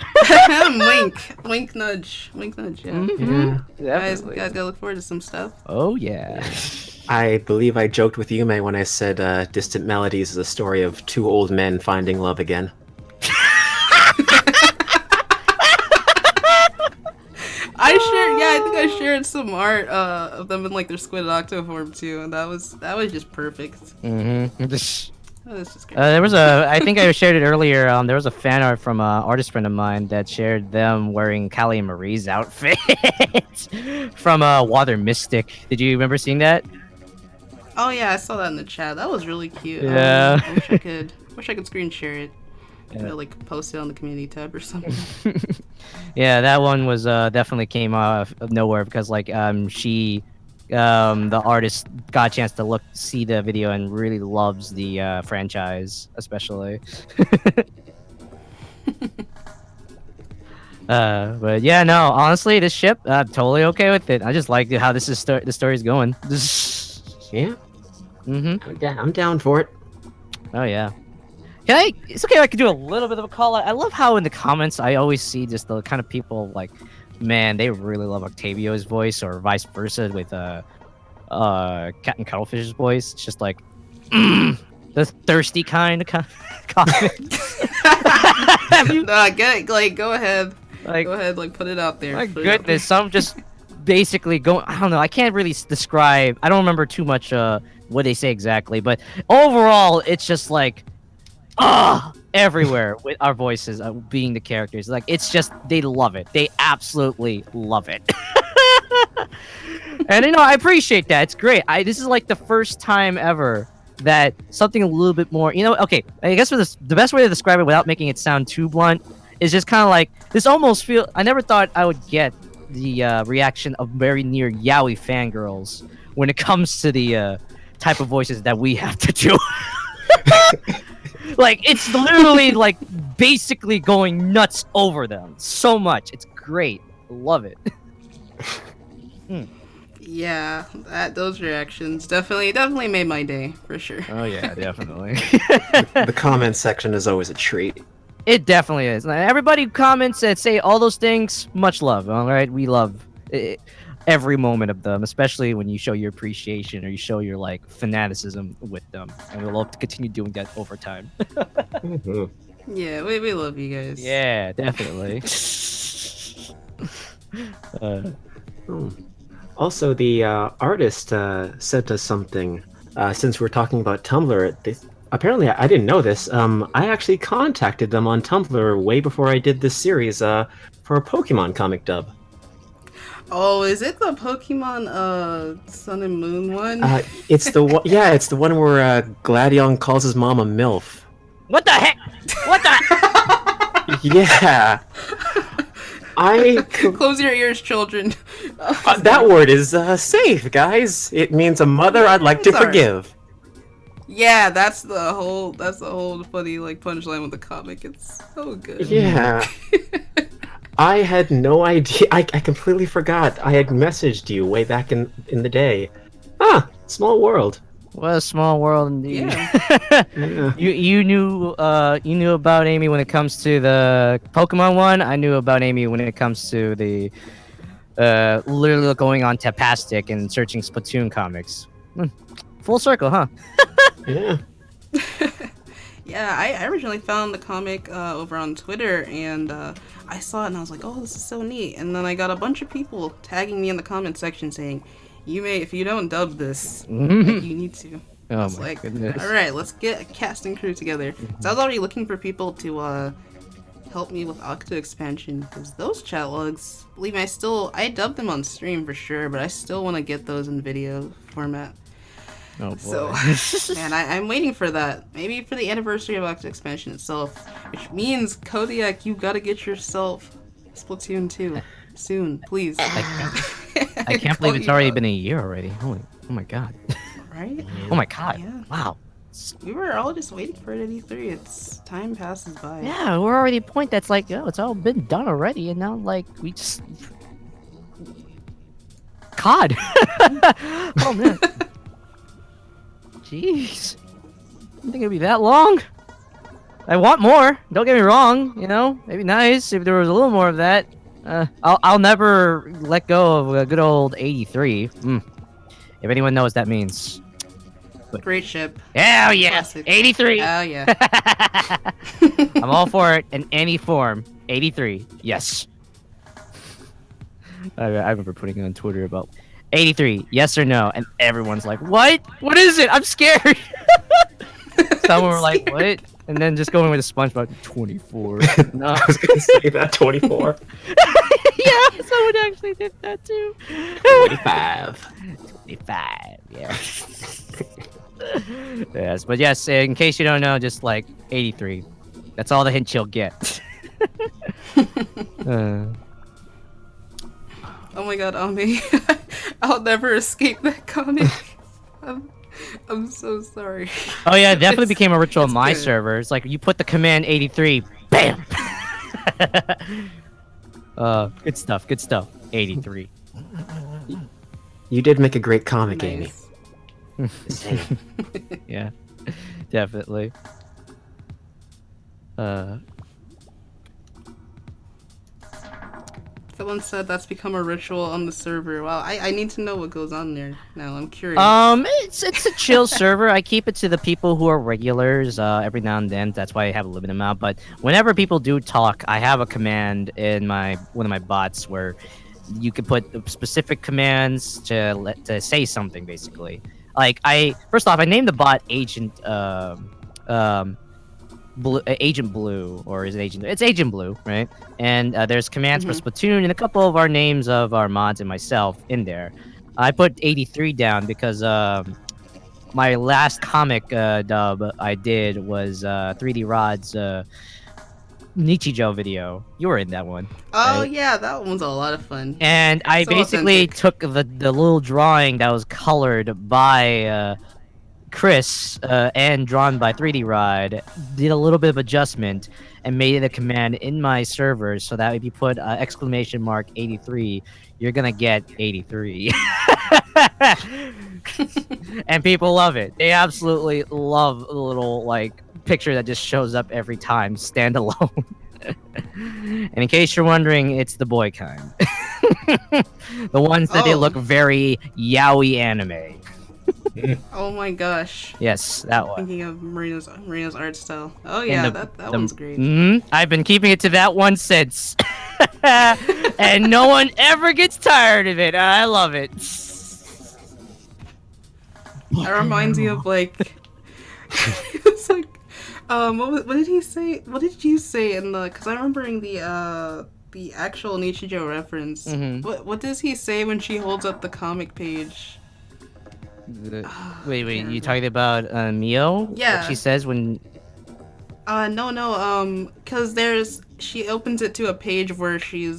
wink, nudge, yeah. Mm-hmm. Guys gotta look forward to some stuff. Oh yeah. I believe I joked with Yume when I said Distant Melodies is a story of two old men finding love again. I think I shared some art of them in like their squid octo form too, and that was just perfect. Mm-hmm. That was just great. There was I think I shared it earlier. There was a fan art from an artist friend of mine that shared them wearing Callie and Marie's outfit from Water Mystic. Did you remember seeing that? Oh yeah, I saw that in the chat. That was really cute. Yeah. Wish I could screen share it. Yeah. Like post it on the community tab or something. Yeah, that one was definitely came out of nowhere because like she the artist got a chance to see the video and really loves the franchise especially. But yeah, no, honestly, this ship, I'm totally okay with it. I just like how this is the story's going. Yeah. Mm-hmm. I'm down for it. Oh yeah. It's okay if I could do a little bit of a call out. I love how in the comments I always see just the kind of people like, man, they really love Octavio's voice or vice versa with Captain Cuttlefish's voice. It's just like the thirsty kind of comments. No, get it, like go ahead. Like, go ahead, like put it out there. My goodness, some just basically going. I don't know. I can't really describe. I don't remember too much what they say exactly, but overall, it's just like everywhere with our voices being the characters. Like it's just they love it. They absolutely love it. And I appreciate that. It's great. This is like the first time ever that something a little bit more. Okay. I guess the best way to describe it without making it sound too blunt is just kind of like this. Almost feel. I never thought I would get the reaction of very near yaoi fangirls when it comes to the type of voices that we have to do. Like it's literally like basically going nuts over them so much. It's great. Love it. Yeah, those reactions definitely made my day for sure. Oh yeah, definitely. The comment section is always a treat. It definitely is. Everybody comments that say all those things. Much love. All right, we love every moment of them, especially when you show your appreciation or you show your like fanaticism with them, and we'll love to continue doing that over time. Yeah, we love you guys. Yeah, definitely. Also, the artist sent us something. Since we're talking about Tumblr, apparently I didn't know this. I actually contacted them on Tumblr way before I did this series for a Pokemon comic dub. Oh, is it the Pokemon Sun and Moon one? It's the one. Yeah, it's the one where Gladion calls his mom a MILF. What the heck? What the? Yeah. Close your ears, children. That word is safe, guys. It means a mother I'd like to forgive. Yeah, that's the whole funny like punchline with the comic. It's so good. Yeah. I had no idea. I completely forgot. I had messaged you way back in the day. Small world. What a small world indeed. Yeah. Yeah. You knew about Amy when it comes to the Pokemon one. I knew about Amy when it comes to the literally going on Tapastic and searching Splatoon comics. Full circle, huh? Yeah. Yeah, I originally found the comic over on Twitter, and I saw it and I was like, oh, this is so neat. And then I got a bunch of people tagging me in the comment section saying, Yume, if you don't dub this, like, you need to. I Oh was my like, goodness. all right, let's get a cast and crew together. So I was already looking for people to help me with Octo expansion, because those chat logs, believe me, I dubbed them on stream for sure, but I still want to get those in video format. Oh boy. So, man, I'm waiting for that. Maybe for the anniversary of Octo expansion itself, which means Kodiak, you gotta get yourself Splatoon 2 soon, please. I can't believe it's already been a year already. Oh my god. Right? Oh my god. Yeah. Wow. We were all just waiting for it at E3. It's time passes by. Yeah, we're already at a point that's like, oh, it's all been done already, and now like we just COD. Oh man. Jeez. I think it'd be that long. I want more. Don't get me wrong. You know, it'd be nice if there was a little more of that. I'll never let go of a good old 83. If anyone knows what that means. Great ship. Hell yeah! Classic. 83! Oh, yeah. I'm all for it in any form. 83. Yes. I remember putting it on Twitter about 83, yes or no, and everyone's like, what? What is it? I'm scared! Someone were like, what? And then just going with a SpongeBob, 24. No. I was gonna say that 24. Yeah, someone actually did that too. 25. 25, yeah. Yes, but yes, in case you don't know, just like 83. That's all the hint you'll get. Oh my god, Ami. I'll never escape that comic. I'm so sorry. Oh yeah, it definitely became a ritual on it's my good. server. It's like you put the command 83, BAM! Good stuff, good stuff. 83. You did make a great comic, Amy. Nice. Yeah, definitely. Someone said that's become a ritual on the server. Wow, I need to know what goes on there now. I'm curious. It's a chill server. I keep it to the people who are regulars. Every now and then, that's why I have a limited amount. But whenever people do talk, I have a command in one of my bots where you can put specific commands to say something. Basically, like first off, I named the bot Agent Blue, Agent Blue, or is it Agent? It's Agent Blue, right? And there's commands for Splatoon and a couple of our names of our mods and myself in there. I put 83 down because my last comic dub I did was 3D Rod's Nichijou video. You were in that one. Oh right? yeah, that one's a lot of fun. And I So basically authentic. took the little drawing that was colored by Chris and drawn by 3D Rod, did a little bit of adjustment and made it a command in my servers so that if you put exclamation mark 83, you're gonna get 83. And people love it. They absolutely love the little like picture that just shows up every time, standalone. And in case you're wondering, it's the boy kind. The ones that they Oh. look very yaoi anime. Oh my gosh. Yes, that one. Thinking of Marina's art style. Oh yeah, that one's great. I've been keeping it to that one since. And no one ever gets tired of it. I love it. That reminds me of like it's like what did he say? What did you say in the? Because I'm remembering the actual Nichijou reference. What does he say when she holds up the comic page? Wait, you talking about Mio? Yeah. What she says when... No, because she opens it to a page where she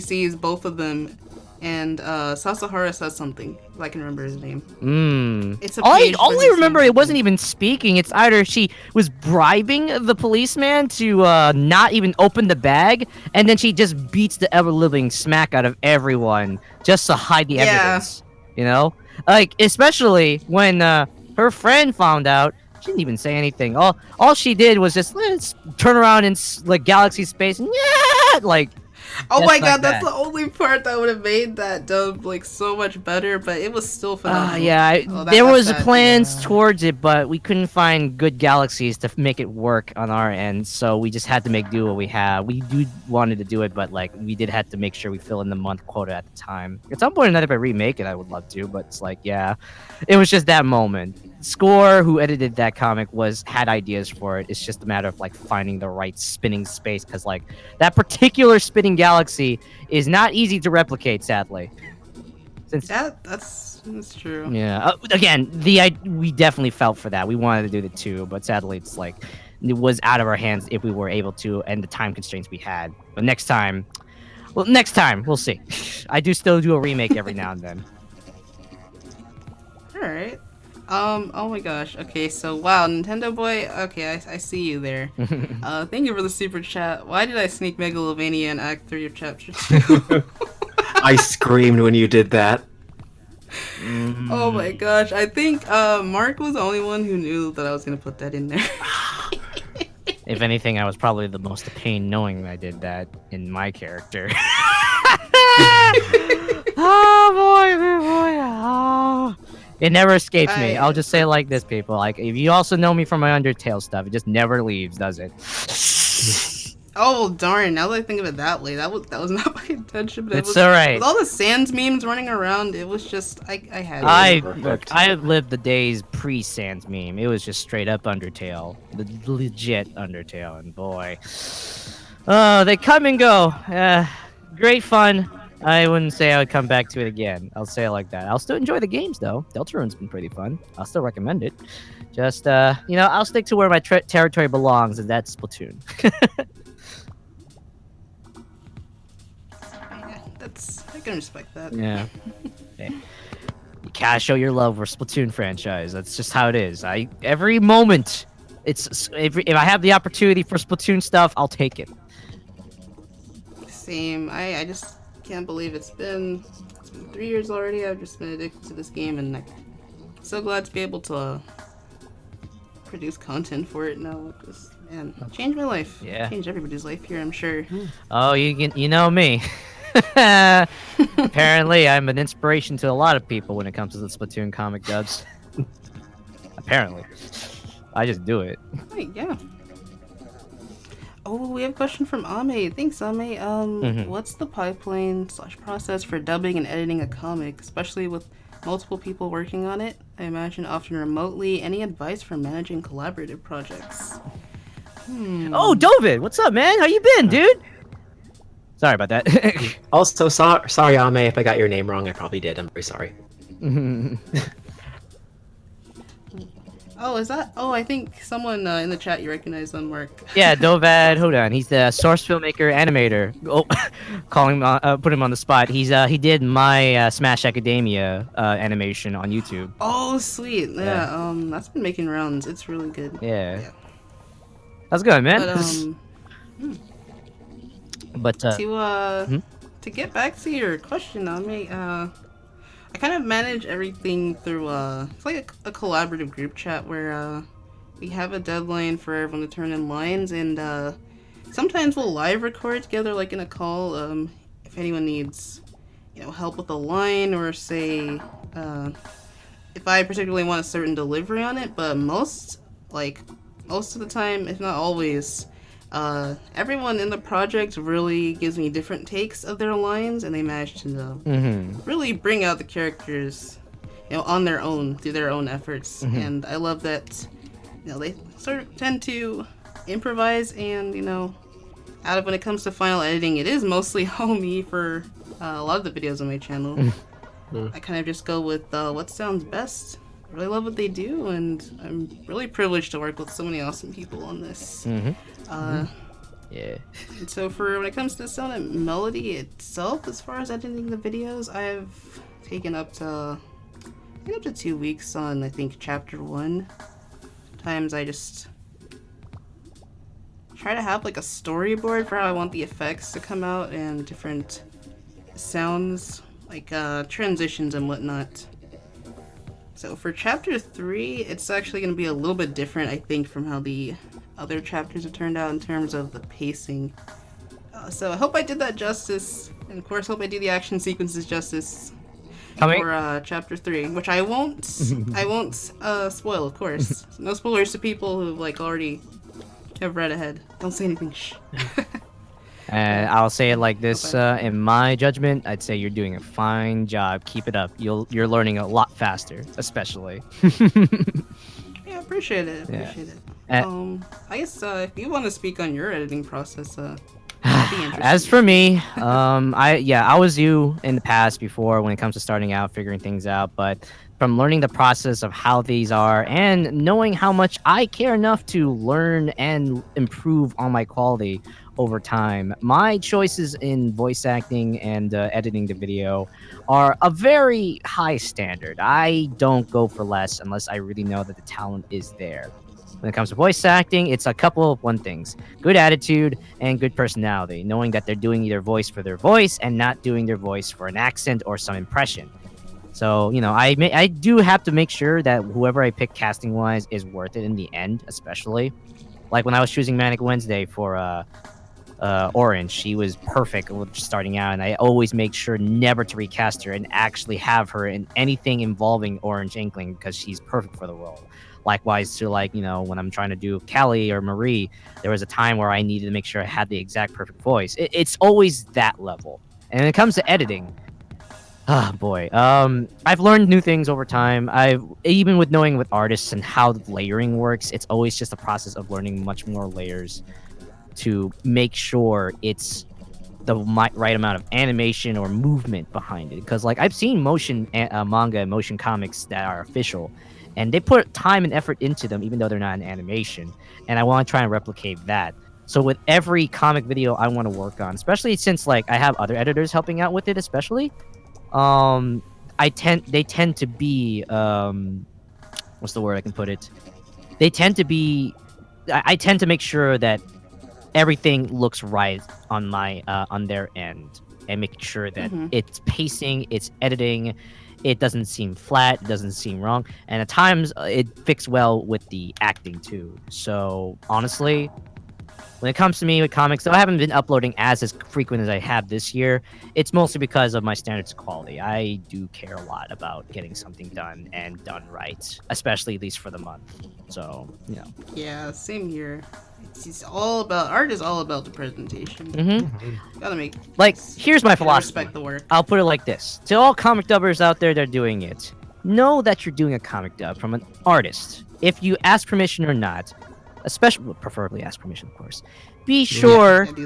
sees both of them, and Sasahara says something, if I can remember his name. It's a page I where only he remember sees it wasn't even speaking. It's either she was bribing the policeman to not even open the bag, and then she just beats the ever-living smack out of everyone just to hide the evidence. You know? Like, especially when her friend found out, she didn't even say anything. All she did was just let's turn around in like galaxy space and yeah, like Oh Just my like god, that's that. the only part that would have made that dub like so much better, but it was still phenomenal. Yeah, Oh, there that's was sad. plans towards it, but we couldn't find good galaxies to make it work on our end, so we just had to make do what we have. We do wanted to do it, but like we did have to make sure we fill in the month quota at the time. At some point, if I remake it, I would love to, but it's like, yeah, it was just that moment. Score, who edited that comic, had ideas for it. It's just a matter of like finding the right spinning space, because like that particular spinning galaxy is not easy to replicate, sadly. Since That's true. yeah, again, we definitely felt for that. We wanted to do the two, but sadly, it's like it was out of our hands if we were able to, and the time constraints we had. But next time, we'll see. I do still do a remake every now and then. All right. Oh my gosh. Okay, so wow, Nintendo Boy. Okay, I see you there. Thank you for the super chat. Why did I sneak Megalovania in Act 3 of Chapter 2? I screamed when you did that. Oh my gosh. I think Mark was the only one who knew that I was gonna put that in there. If anything, I was probably the most pain knowing I did that in my character. Oh boy, boy. Oh. It never escapes me. I'll just say it like this, people. Like, if you also know me from my Undertale stuff, it just never leaves, does it? Oh darn! Now that I think of it that way, that was not my intention. But It's alright. With all the Sans memes running around, it was just I had. I lived the days pre-Sans meme. It was just straight up Undertale, the legit Undertale, and boy, they come and go. Great fun. I wouldn't say I would come back to it again. I'll say it like that. I'll still enjoy the games though. Deltarune's been pretty fun. I'll still recommend it. Just I'll stick to where my territory belongs, and that's Splatoon. I can respect that. Yeah. Hey. You gotta show your love for Splatoon franchise. That's just how it is. Every moment, if I have the opportunity for Splatoon stuff, I'll take it. Same. I just can't believe it's been 3 years already. I've just been addicted to this game, and I'm so glad to be able to produce content for it now. Just man, changed my life. Yeah. Changed everybody's life here, I'm sure. Oh, you know me. Apparently, I'm an inspiration to a lot of people when it comes to the Splatoon comic dubs. Apparently. I just do it. Right, yeah. Oh, we have a question from Ame. Thanks, Ame. What's the pipeline/process for dubbing and editing a comic, especially with multiple people working on it? I imagine often remotely. Any advice for managing collaborative projects? Oh, Dovid, what's up, man? How you been, dude? Sorry about that. Also, sorry, Ame, if I got your name wrong. I probably did. I'm very sorry. Oh, is that? Oh, I think someone in the chat you recognize them, Mark. Yeah, Dovad, hold on. He's the source filmmaker animator. Oh, put him on the spot. He did my Smash Academia animation on YouTube. Oh, sweet. Yeah, that's been making rounds. It's really good. Yeah. That's good, man. But, to get back to your question on me, I kind of manage everything through it's like a collaborative group chat where we have a deadline for everyone to turn in lines, and sometimes we'll live record together, like in a call. If anyone needs, help with a line, or say if I particularly want a certain delivery on it. But most of the time, if not always, everyone in the project really gives me different takes of their lines, and they manage to really bring out the characters, on their own through their own efforts. And I love that, they sort of tend to improvise, and out of when it comes to final editing, it is mostly all me for a lot of the videos on my channel. I kind of just go with what sounds best. I really love what they do, and I'm really privileged to work with so many awesome people on this. Yeah. And so when it comes to Dissonant Melody itself, as far as editing the videos, I've taken up to 2 weeks on, I think, chapter 1. Sometimes I just try to have a storyboard for how I want the effects to come out, and different sounds, transitions and whatnot. So for chapter 3, it's actually going to be a little bit different, I think, from how the other chapters have turned out in terms of the pacing. So I hope I did that justice, and of course, hope I do the action sequences justice Coming. for chapter 3, which I won't spoil, of course. No spoilers to people who like already have read ahead. Don't say anything. Shh. And I'll say it like this: in my judgment, I'd say you're doing a fine job. Keep it up. You're learning a lot faster, especially. Yeah, appreciate it. Appreciate it. I guess if you want to speak on your editing process, that'd be interesting. As for me, I was you in the past before when it comes to starting out, figuring things out, but from learning the process of how these are and knowing how much I care enough to learn and improve on my quality over time, my choices in voice acting and editing the video are a very high standard. I don't go for less unless I really know that the talent is there. When it comes to voice acting, it's a couple of one things: good attitude and good personality, knowing that they're doing their voice for their voice and not doing their voice for an accent or some impression. So, you know, I do have to make sure that whoever I pick casting-wise is worth it in the end, especially. Like when I was choosing Manic Wednesday for Orange, she was perfect starting out, and I always make sure never to recast her and actually have her in anything involving Orange Inkling because she's perfect for the role. Likewise to, like, you know, when I'm trying to do Callie or Marie, there was a time where I needed to make sure I had the exact perfect voice. It's always that level. And when it comes to editing, oh boy, I've learned new things over time. Even with knowing with artists and how the layering works, it's always just a process of learning much more layers to make sure it's the right amount of animation or movement behind it. Because, like, I've seen motion manga and motion comics that are official, and they put time and effort into them, even though they're not an animation. And I want to try and replicate that. So with every comic video I want to work on, especially since, like, I have other editors helping out with it, especially, they tend to be, what's the word I can put it? They tend to be, I tend to make sure that everything looks right on my, on their end, and making sure that it's pacing, it's editing, it doesn't seem flat, it doesn't seem wrong, and at times it fits well with the acting too. So honestly, when it comes to me with comics, though I haven't been uploading as frequent as I have this year, it's mostly because of my standards of quality. I do care a lot about getting something done and done right, especially at least for the month. So, you know. Yeah, same here. It's all about art. Is all about the presentation. Gotta make here's my philosophy. Respect the work. I'll put it like this: to all comic dubbers out there that are doing it, know that you're doing a comic dub from an artist. If you ask permission or not, especially, preferably ask permission, of course. Be sure to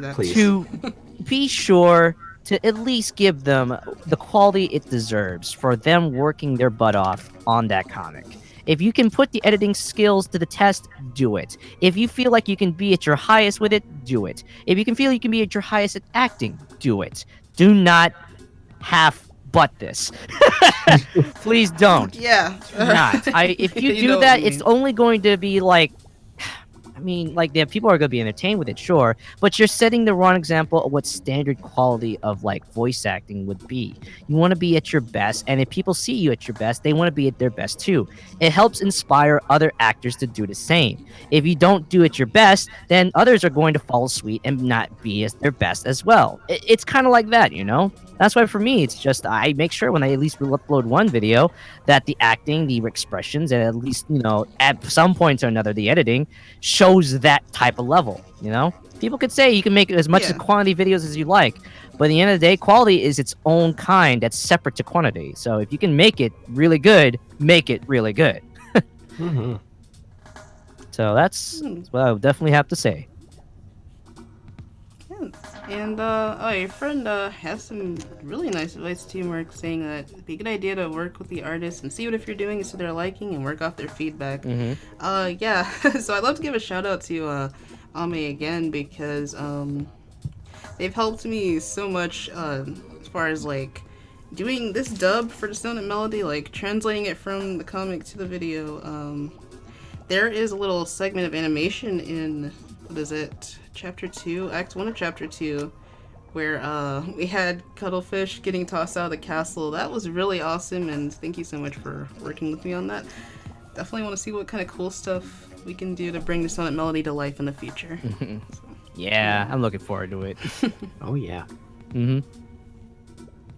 at least give them the quality it deserves for them working their butt off on that comic. If you can put the editing skills to the test, do it. If you feel like you can be at your highest with it, do it. If you can feel you can be at your highest at acting, do it. Do not half-butt this. Please don't. Yeah. Do not. If you do that, it's only going to be like, I mean, like, yeah, people are going to be entertained with it, sure, but you're setting the wrong example of what standard quality of, like, voice acting would be. You want to be at your best, and if people see you at your best, they want to be at their best too. It helps inspire other actors to do the same. If you don't do it your best, then others are going to follow suit and not be at their best as well. It's kind of like that, you know? That's why for me, it's just I make sure when I at least upload one video that the acting, the expressions, and at least, you know, at some point or another, the editing shows that type of level, you know? People could say you can make as much quantity videos as you like, but at the end of the day, quality is its own kind that's separate to quantity. So if you can make it really good, make it really good. So that's what I would definitely have to say. And your friend has some really nice advice to Mark, saying that it'd be a good idea to work with the artists and see what if you're doing is to their liking and work off their feedback. Yeah, so I'd love to give a shout out to Ame again, because they've helped me so much as far as like doing this dub for Dissonant Melody, like translating it from the comic to the video. There is a little segment of animation in, what is it, Chapter 2, Act 1 of Chapter 2, where we had Cuttlefish getting tossed out of the castle. That was really awesome, and thank you so much for working with me on that. Definitely want to see what kind of cool stuff we can do to bring Dissonant Melody to life in the future. So. Yeah, I'm looking forward to it. Oh yeah.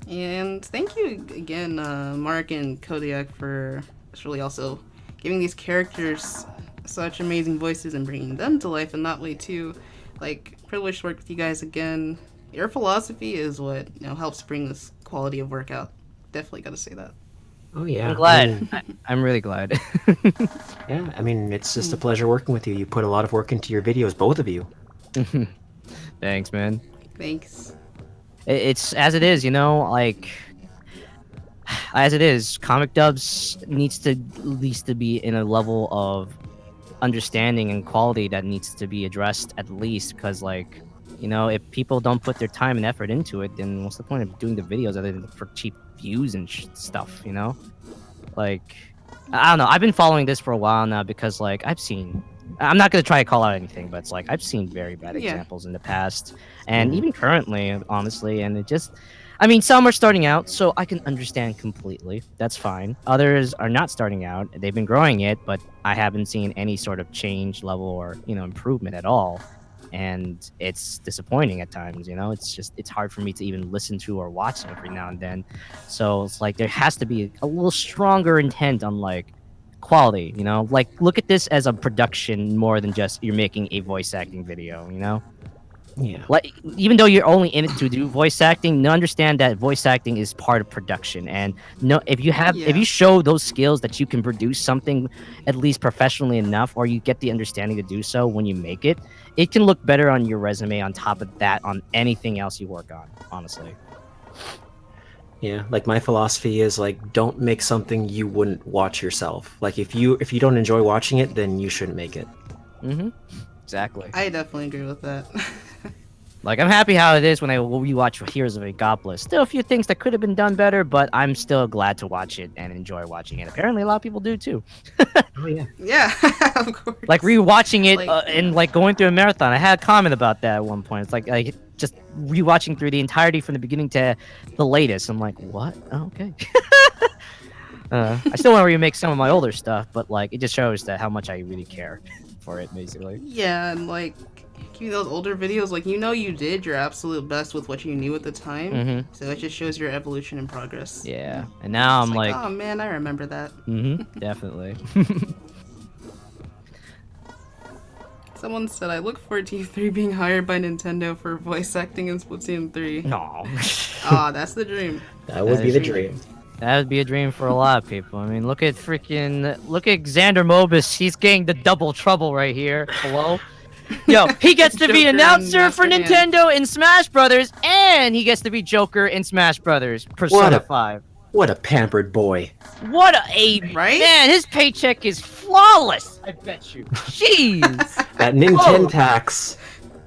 And thank you again, Mark and Kodiak, for really also giving these characters such amazing voices and bringing them to life in that way too. Like, privileged to work with you guys again. Your philosophy is what helps bring this quality of work out. Definitely got to say that. Oh yeah. I'm glad. I'm really glad. Yeah, I mean, it's just a pleasure working with you. You put a lot of work into your videos, both of you. Thanks, man. Thanks. It's as it is, like as it is. Comic dubs needs to at least to be in a level of understanding and quality that needs to be addressed at least, because like if people don't put their time and effort into it, then what's the point of doing the videos other than for cheap views and stuff? Like I don't know. I've been following this for a while now because like I'm not gonna try to call out anything, but it's like I've seen very bad examples in the past, and even currently, honestly. And it just, some are starting out, so I can understand completely. That's fine. Others are not starting out; they've been growing it, but I haven't seen any sort of change level or improvement at all, and it's disappointing at times. It's hard for me to even listen to or watch them every now and then. So it's like there has to be a little stronger intent on like quality, like look at this as a production more than just you're making a voice acting video. Yeah. Like even though you're only in it to do voice acting, understand that voice acting is part of production. And if you show those skills that you can produce something at least professionally enough, or you get the understanding to do so when you make it, it can look better on your resume on top of that on anything else you work on, honestly. Yeah, like my philosophy is like don't make something you wouldn't watch yourself. Like if you don't enjoy watching it, then you shouldn't make it. Exactly. I definitely agree with that. Like, I'm happy how it is when I rewatch Heroes of Agapolis. Still a few things that could have been done better, but I'm still glad to watch it and enjoy watching it. Apparently, a lot of people do too. Oh yeah. Yeah, of course. Like rewatching it Like, and like going through a marathon. I had a comment about that at one point. It's like just rewatching through the entirety from the beginning to the latest. I'm like, what? Oh, okay. I still want to remake some of my older stuff, but like it just shows that how much I really care for it, basically. yeah, and like give you those older videos, like you did your absolute best with what you knew at the time. So it just shows your evolution and progress. Yeah, and now I'm like, oh man, I remember that. Definitely. Someone said, I look forward to you 3 being hired by Nintendo for voice acting in Splatoon 3. No. That's the dream. That would be the dream. That would be a dream for a lot of people. I mean, look at Xander Mobus. He's getting the double trouble right here. Hello? Yo, he gets to be announcer for Nintendo in Smash Brothers, and he gets to be Joker in Smash Brothers Persona 5. What a pampered boy. What a right? Man, his paycheck is flawless. I bet you. Jeez. That Nintendo tax.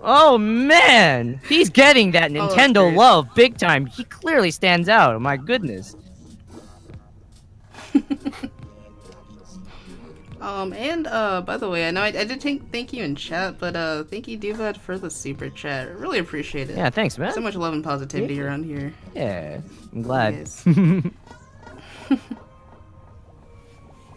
Oh man, he's getting that Nintendo love big time. He clearly stands out. Oh my goodness. And by the way, I know I did thank you in chat, but thank you Divad for the super chat. Really appreciate it. Yeah, thanks, man. So much love and positivity around here. Yeah, I'm glad. Yes.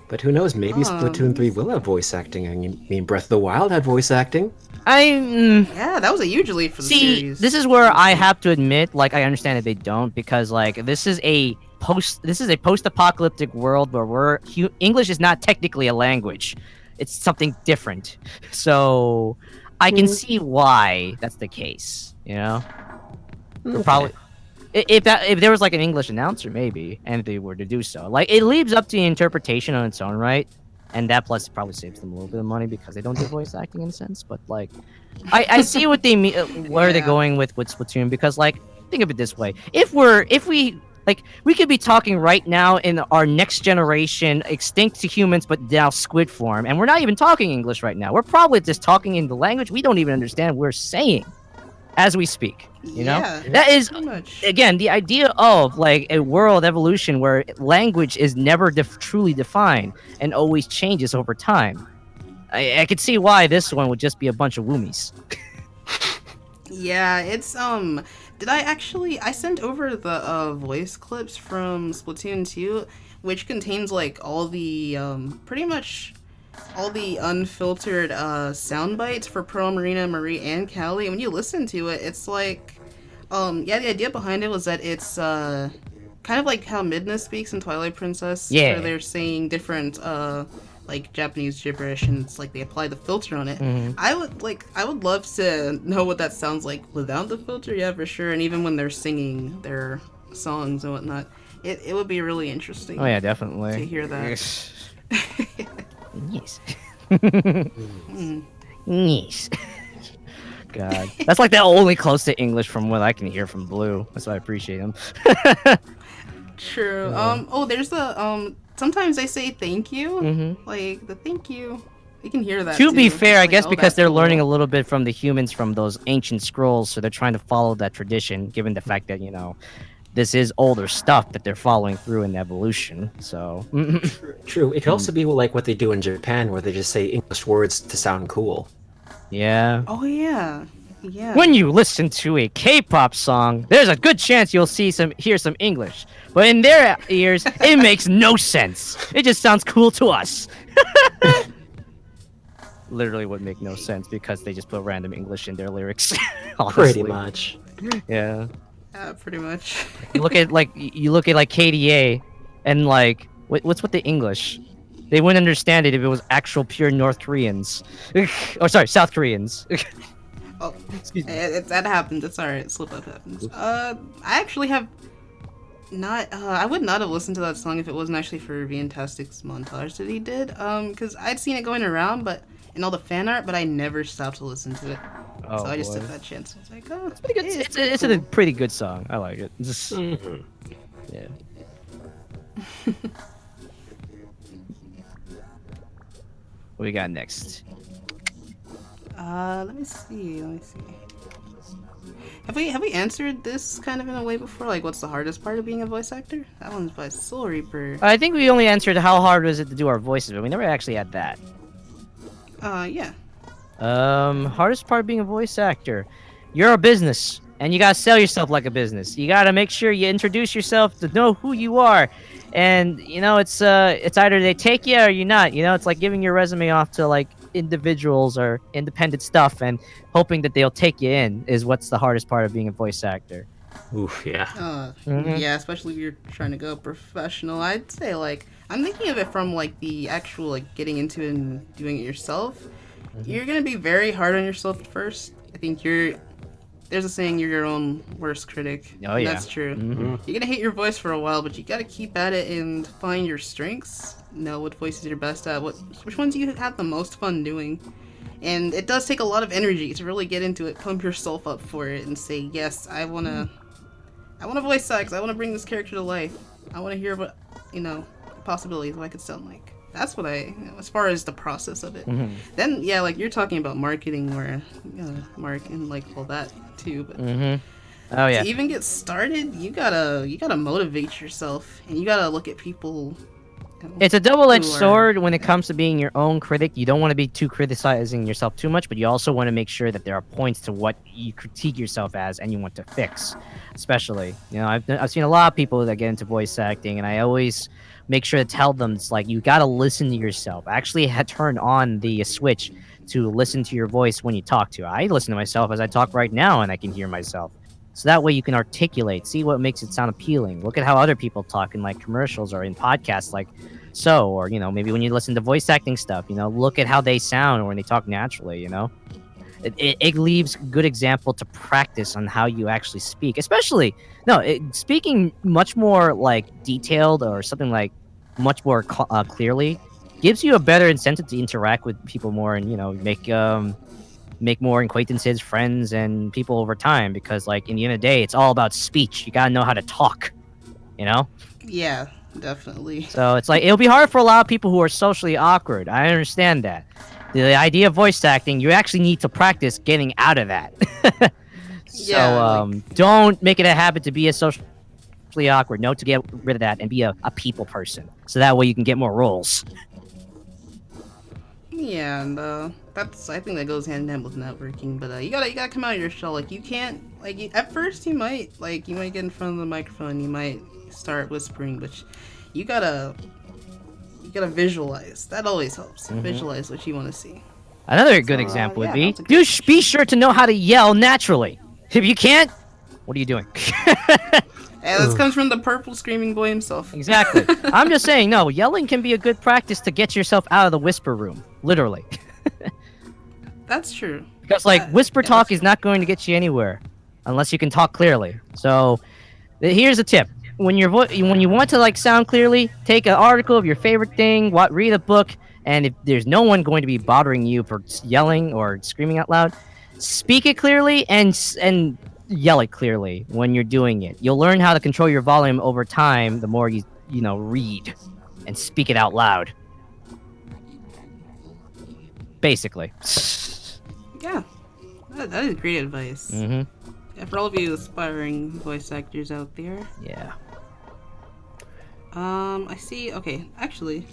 But who knows? Maybe Splatoon 3 will have voice acting. I mean, Breath of the Wild had voice acting. Yeah, that was a huge leap for the series. This is where I have to admit, like, I understand that they don't, because like this is a post-apocalyptic world where English is not technically a language. It's something different. So I can see why that's the case. We're probably. If there was like an English announcer, maybe, and if they were to do so, like it leaves up to the interpretation on its own right, and that plus probably saves them a little bit of money because they don't do voice acting in a sense. But like, I see what they mean. Where are they going with Splatoon? Because like, think of it this way: if we could be talking right now in our next generation, extinct to humans, but now squid form, and we're not even talking English right now. We're probably just talking in the language we don't even understand we're saying as we speak. That is again the idea of like a world evolution where language is never truly defined and always changes over time. I could see why this one would just be a bunch of woomies. Yeah, it's did I sent over the voice clips from Splatoon 2, which contains like all the pretty much all the unfiltered sound bites for Pearl, Marina, Marie, and Callie. And when you listen to it, it's like, yeah, the idea behind it was that it's kind of like how Midna speaks in Twilight Princess, Yeah. where they're saying different like Japanese gibberish, and it's like they apply the filter on it. I would love to know what that sounds like without the filter, yeah, for sure. And even when they're singing their songs and whatnot, it would be really interesting. Oh yeah, definitely. To hear that. Yes. Yes. God, that's like the only close to English from what I can hear from Blue. That's why I appreciate him. True. Oh, there's the sometimes they say thank you. Like the thank you. You can hear that. To be too. fair, I Like, guess oh, because that's they're cool. learning a little bit from the humans from those ancient scrolls, so they're trying to follow that tradition, given the fact that, you know, this is older stuff that they're following through in evolution. So True. It could also be like what they do in Japan, where they just say English words to sound cool. yeah. Oh yeah. Yeah. When you listen to a K-pop song, there's a good chance you'll hear some English, but in their ears, it makes no sense. It just sounds cool to us. Literally would make no sense because they just put random English in their lyrics. Pretty much. Yeah. Yeah, pretty much. You look at like KDA, and like what's with the English? They wouldn't understand it if it was actual pure North Koreans, or sorry, South Koreans. Oh, Excuse me. that happens. It's alright. Slip up happens. I actually have not. I would not have listened to that song if it wasn't actually for Fantastic's montage that he did. Because I'd seen it going around, but in all the fan art, but I never stopped to listen to it. Oh, so I just boy. took that chance. I was like, oh, it's Pretty good. It's a pretty good song. I like it. Just, yeah. What we got next? Let me see. Have we answered this kind of in a way before? Like, what's the hardest part of being a voice actor? That one's by Soul Reaper. I think we only answered how hard was it to do our voices, but we never actually had that. Yeah. Hardest part of being a voice actor. You're a business, and you gotta sell yourself like a business. You gotta make sure you introduce yourself to know who you are. And, you know, it's either they take you or you're not. You know, it's like giving your resume off to, like, individuals or independent stuff and hoping that they'll take you in is what's the hardest part of being a voice actor. Oof, yeah. Yeah, especially if you're trying to go professional. I'd say, like, I'm thinking of it from, like, the actual, like, getting into it and doing it yourself. You're gonna be very hard on yourself at first. I think there's a saying, you're your own worst critic. Oh, And yeah. That's true. You're gonna hate your voice for a while, but you gotta keep at it and find your strengths. Know what voices you're best at, which ones you have the most fun doing. And it does take a lot of energy to really get into it, pump yourself up for it, and say, yes, I wanna voice act, I wanna bring this character to life. I wanna hear what, you know, possibilities, what I could sound like. That's what as far as the process of it. Then, yeah, like, you're talking about marketing or mark and, like, all that, too. But Oh, yeah. to even get started, you gotta motivate yourself, and you gotta look at people. It's a double-edged who are- sword when it comes to being your own critic. You don't want to be too criticizing yourself too much, but you also want to make sure that there are points to what you critique yourself as and you want to fix. Especially, you know, I've seen a lot of people that get into voice acting, and I always make sure to tell them, it's like, you got to listen to yourself. Actually turn on the switch to listen to your voice when you talk to. I listen to myself as I talk right now, and I can hear myself. So that way you can articulate, see what makes it sound appealing. Look at how other people talk in, like, commercials or in podcasts, like so, or, you know, maybe when you listen to voice acting stuff, you know, look at how they sound or when they talk naturally, you know. It leaves good example to practice on how you actually speak, especially, speaking much more, like, detailed or something like much more clearly gives you a better incentive to interact with people more and, you know, make more acquaintances, friends, and people over time, because, like, in the end of the day, it's all about speech. You gotta know how to talk, you know? Yeah, definitely. So it's like, it'll be hard for a lot of people who are socially awkward. I understand that. The idea of voice acting, you actually need to practice getting out of that. So, don't make it a habit to be a socially awkward. Know to get rid of that and be a people person. So that way you can get more roles. Yeah, and I think that goes hand in hand with networking. But you gotta come out of your shell. Like, you can't, like, at first you might get in front of the microphone, you might start whispering, but you gotta You gotta visualize. That always helps. Visualize what you want to see. Another good example would yeah, be, that's a good be sure to know how to yell naturally. If you can't, what are you doing? Hey, this comes from the purple screaming boy himself. Exactly. I'm just saying, no, yelling can be a good practice to get yourself out of the whisper room. Literally. That's true. Because, like, whisper talk is not going to get you anywhere unless you can talk clearly. So, here's a tip. When you want to, like, sound clearly, take an article of your favorite thing, read a book, and if there's no one going to be bothering you for yelling or screaming out loud, speak it clearly and yell it clearly when you're doing it. You'll learn how to control your volume over time the more you read and speak it out loud. Basically. Yeah, that is great advice. Mm-hmm. Yeah, for all of you aspiring voice actors out there. Yeah. I see. Okay, actually,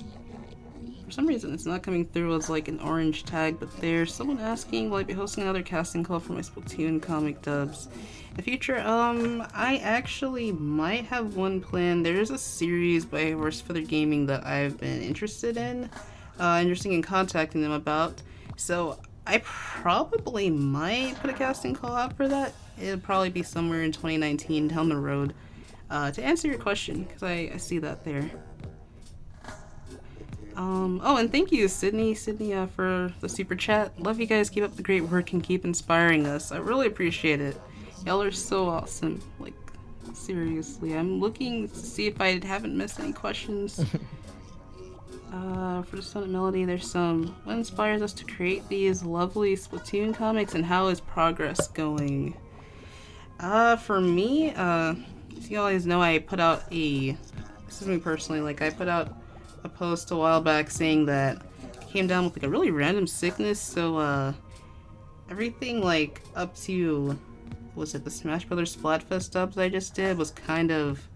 for some reason it's not coming through as like an orange tag, but there's someone asking, will I be hosting another casting call for my Splatoon comic dubs in the future? I actually might have one planned. There's a series by Horse Feather Gaming that I've been interested in contacting them about. So I probably might put a casting call out for that. It'll probably be somewhere in 2019 down the road. To answer your question, because I see that there. Oh, and thank you, Sydney, for the super chat. Love you guys. Keep up the great work and keep inspiring us. I really appreciate it. Y'all are so awesome. Like, seriously. I'm looking to see if I haven't missed any questions. For Dissonant Melody, there's some. What inspires us to create these lovely Splatoon comics, and how is progress going? For me, as you guys know, I put out this is me personally, like, I put out a post a while back saying that I came down with, like, a really random sickness, so, everything, like, up to, was it the Smash Brothers Splatfest dubs I just did was kind of,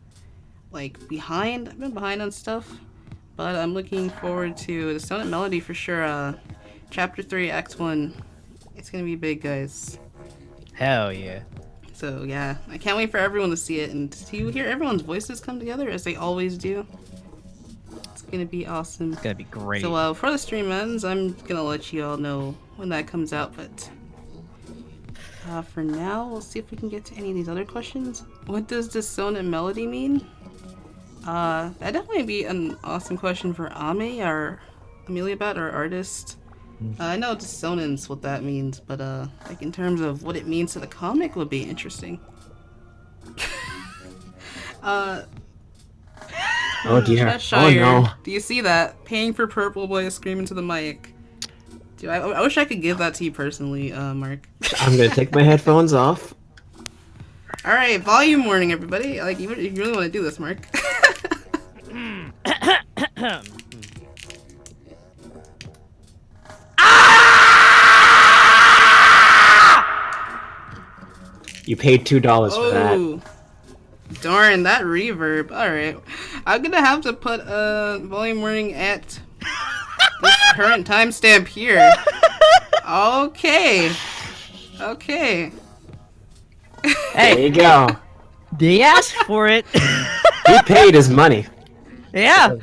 like, behind. I've been behind on stuff. But I'm looking forward to Dissonant Melody for sure. Chapter 3, Act 1. It's gonna be big, guys. Hell yeah. So yeah, I can't wait for everyone to see it and to hear everyone's voices come together as they always do. It's gonna be awesome. It's gonna be great. So before the stream ends, I'm gonna let you all know when that comes out. But for now, we'll see if we can get to any of these other questions. What does Dissonant Melody mean? That'd definitely be an awesome question for Ame, our Amyliobat, our artist. I know dissonance, what that means, but like in terms of what it means to the comic would be interesting. Oh dear. Cheshire, Oh no. do you see that? Paying for purple boy screaming to the mic. Dude, I wish I could give that to you personally, Mark. I'm gonna take my headphones off. Alright, volume warning, everybody. Like, you really want to do this, Mark. You paid $2 for that. Darn, that reverb. Alright. I'm gonna have to put volume warning at this current timestamp here. Okay. Okay. Hey, There you go. they asked for it. He paid his money. Yeah.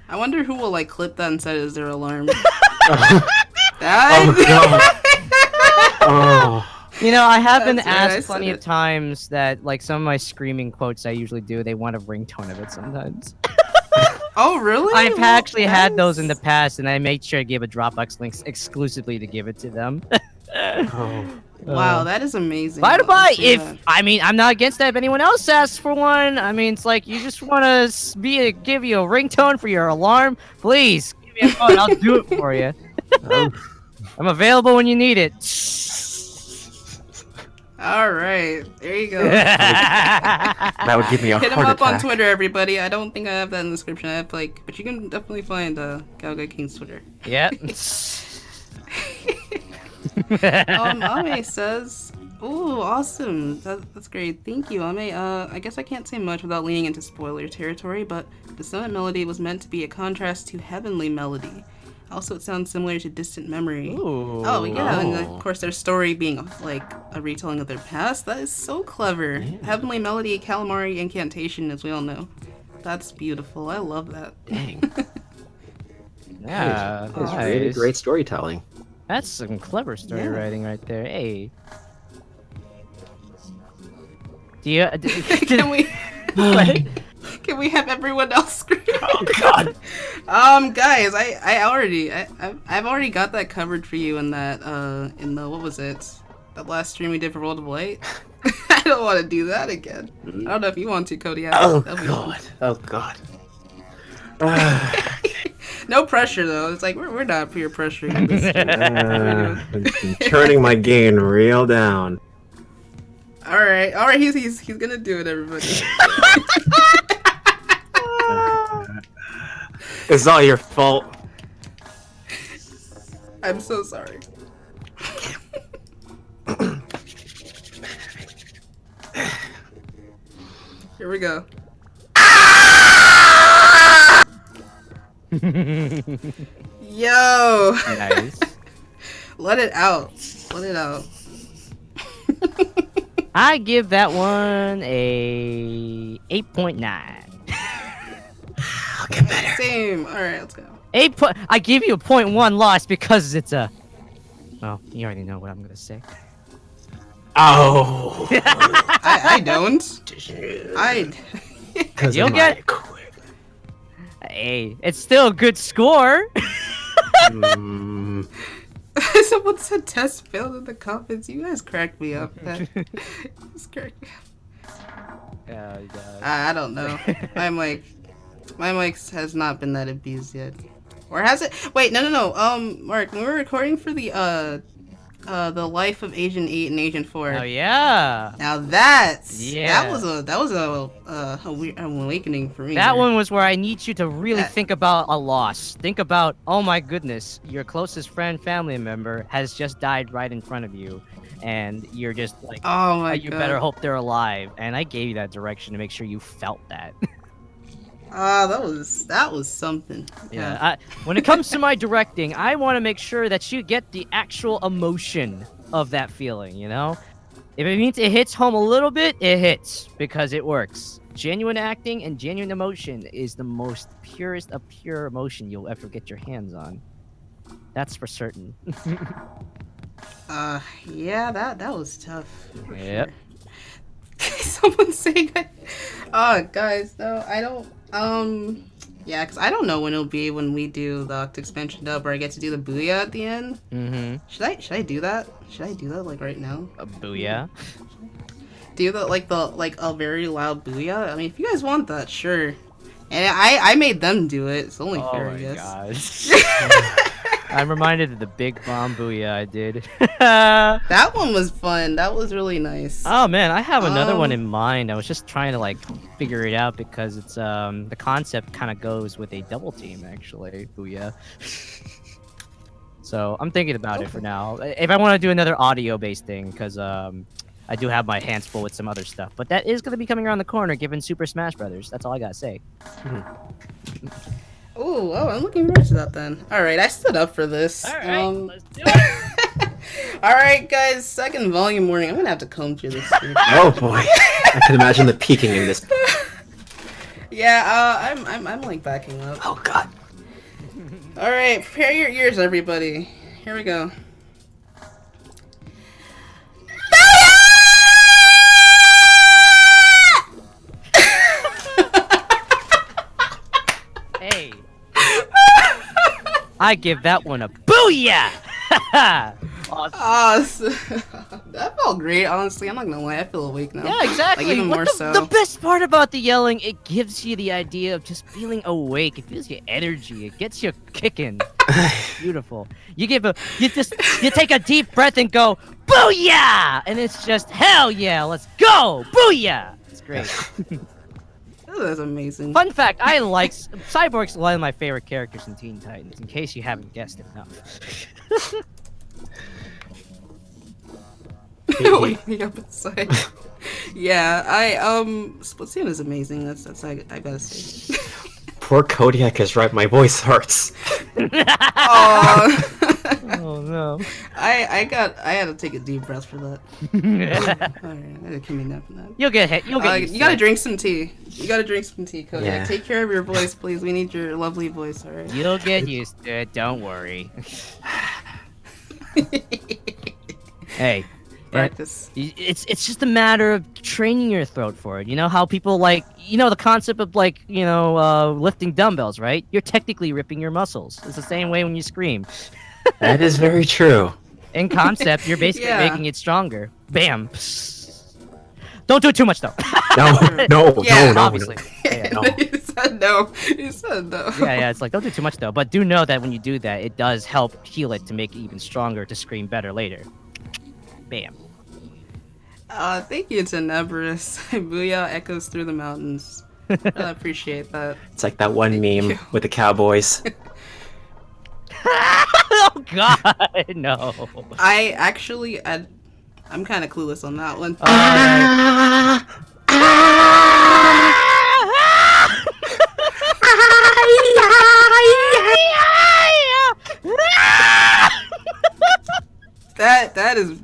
I wonder who will like clip that and set it as their alarm. Oh no. Oh. You know, I have been That's right, I asked said plenty of it. times that, like, some of my screaming quotes I usually do, they want a ringtone of it sometimes. Oh, really? I've Well, actually had those in the that's- past, and I made sure I gave a Dropbox link exclusively to give it to them. Oh. Wow, that is amazing. By the by, Let's do if that. I mean, I'm not against that. If anyone else asks for one, I mean, it's like you just want to give you a ringtone for your alarm. Please give me a phone. I'll do it for you. Oh. I'm available when you need it. All right, there you go. That would give me a Hit him heart up on attack. Twitter, everybody. I don't think I have that in the description. I have like, but you can definitely find GaoGaiKing's Twitter. Yep. Ame says, "Oh, awesome! That's great. Thank you, Ame. I guess I can't say much without leaning into spoiler territory, but Dissonant Melody was meant to be a contrast to Heavenly Melody. Also, it sounds similar to Distant Memory. Ooh. Oh, yeah, and of course their story being like a retelling of their past. That is so clever. Heavenly Melody, Calamari Incantation, as we all know. That's beautiful. I love that. Dang. Yeah, It's really nice. great storytelling. That's some clever story writing right there. Hey. Do you? Can we? What? Can we have everyone else scream? Oh God. Guys, I've already got that covered for you in that in the what was it? That last stream we did for World of Light. I don't want to do that again. I don't know if you want to, Kodiak. Oh That'll be God. Oh God. No pressure though. It's like we're not peer pressuring this stream. I'm turning my gain real down. All right. He's gonna do it, everybody. It's all your fault. I'm so sorry. Here we go. Yo! Nice. Let it out. Let it out. I give that one a 8.9. I'll get better. Same. All right, let's go. I give you a 0.1 loss because it's a. Well, you already know what I'm gonna say. Oh. I don't. Because You'll get. Hey, it's still a good score. Someone said test failed in the comments. You guys cracked me up. That just cracked me up. Yeah, I don't know. My mic has not been that abused yet. Or has it? Wait, no. Mark, when we were recording for the Life of Agent 8 and Agent 4. Oh yeah. Now that Yeah. that was a weird awakening for me. That there. one was where I need you to really think about a loss. Think about, oh my goodness, your closest friend, family member has just died right in front of you, and you're just like, Oh my you god. better hope they're alive. And I gave you that direction to make sure you felt that. That was something. Yeah. When it comes to my directing, I want to make sure that you get the actual emotion of that feeling, you know? If it means it hits home a little bit, it hits because it works. Genuine acting and genuine emotion is the most purest of pure emotion you'll ever get your hands on. That's for certain. Yeah, that was tough. For Yep. Sure. Someone saying that. Guys, no, I don't. Yeah, because I don't know when it'll be when we do the Octa expansion dub, or I get to do the booyah at the end. Mm-hmm. Should I do that? Should I do that like right now? A booyah. Do the like a very loud booyah? I mean, if you guys want that, sure. And I made them do it. It's only Oh fair, I my guess. gosh. I'm reminded of the big bomb booyah I did. That one was fun. That was really nice. Oh man, I have another one in mind. I was just trying to like figure it out because it's the concept kind of goes with a double team actually. Booyah. So I'm thinking about it for now. If I want to do another audio based thing, because I do have my hands full with some other stuff, but that is going to be coming around the corner given Super Smash Brothers. That's all I gotta say. Oh, I'm looking forward to that then. All right, I stood up for this. All right, let's do it. All right, guys, second volume warning. I'm gonna have to comb through this. Oh boy. I can imagine the peaking in this. Yeah, I'm like backing up. Oh God. All right, prepare your ears, everybody. Here we go. Hey. I give that one a booyah! Awesome. That felt great, honestly. I'm not gonna lie, I feel awake now. Yeah, exactly. Like, even What more the, so. the best part about the yelling, it gives you the idea of just feeling awake. It feels your energy. It gets you kicking. Beautiful. You take a deep breath and go, booyah! And it's just, hell yeah, let's go! Booyah! It's great. Oh, that's amazing. Fun fact, Cyborg's one of my favorite characters in Teen Titans, in case you haven't guessed enough. Wake me up inside. Yeah, Splatoon is amazing. That's I gotta say. Poor Kodiak is right. My voice hurts. Oh no. I had to take a deep breath for that. Alright, I had to give me a nap for that. You'll get hit. You'll get used you to gotta it. drink some tea. You gotta drink some tea, Kodiak. Yeah. Take care of your voice, please. We need your lovely voice, alright? You'll get used to it. Don't worry. Hey. Practice. It's just a matter of training your throat for it. You know how people like, the concept of like, lifting dumbbells, right? You're technically ripping your muscles. It's the same way when you scream. That is very true. In concept, you're basically Yeah. making it stronger. Bam. Don't do it too much though. No, Yeah, no, Obviously. Yeah, no. You said no. You said no. yeah, it's like don't do too much though. But do know that when you do that, it does help heal it to make it even stronger to scream better later. Bam. Thank you to Nebris. Booyah echoes through the mountains. I appreciate that. It's like that one meme with the cowboys. Oh God, no. I'm kind of clueless on that one.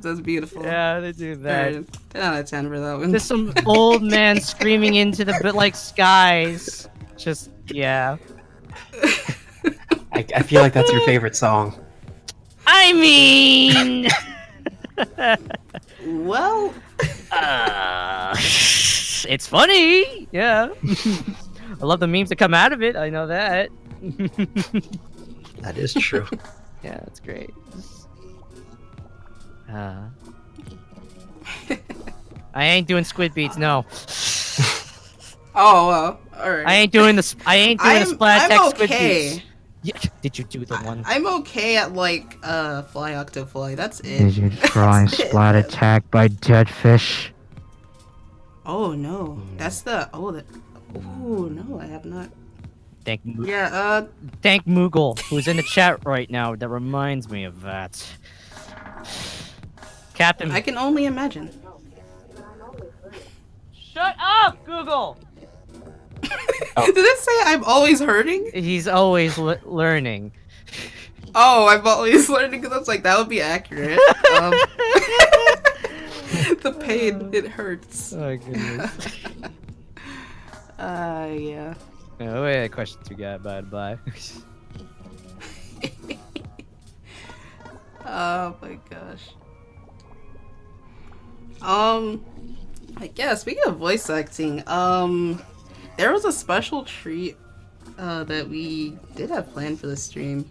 That's beautiful. Yeah, they do that. 10 out of 10 for that one. There's some old man screaming into the skies. Just yeah. I feel like that's your favorite song. I mean, Well, it's funny. Yeah. I love the memes that come out of it. I know that. That is true. Yeah, that's great. I ain't doing squid beats. No, oh well, all right. I ain't doing the. I ain't doing the splat text squid okay. beats. Yeah, did you do the one? I'm okay at like fly octofly. That's it. Did you try and That's it. splat attack by dead fish? Oh no, that's the oh no, I have not. Thank Yeah, Thank Moogle, who's in the chat right now. That reminds me of that. Captain. I can only imagine. Shut up, Google. Did it say I'm always hurting? He's always learning. Oh, I'm always learning because that's like that would be accurate. The pain, it hurts. Oh goodness. Yeah. Oh, wait, questions we got. Bye. Oh my gosh. I guess speaking of voice acting, there was a special treat that we did have planned for the stream.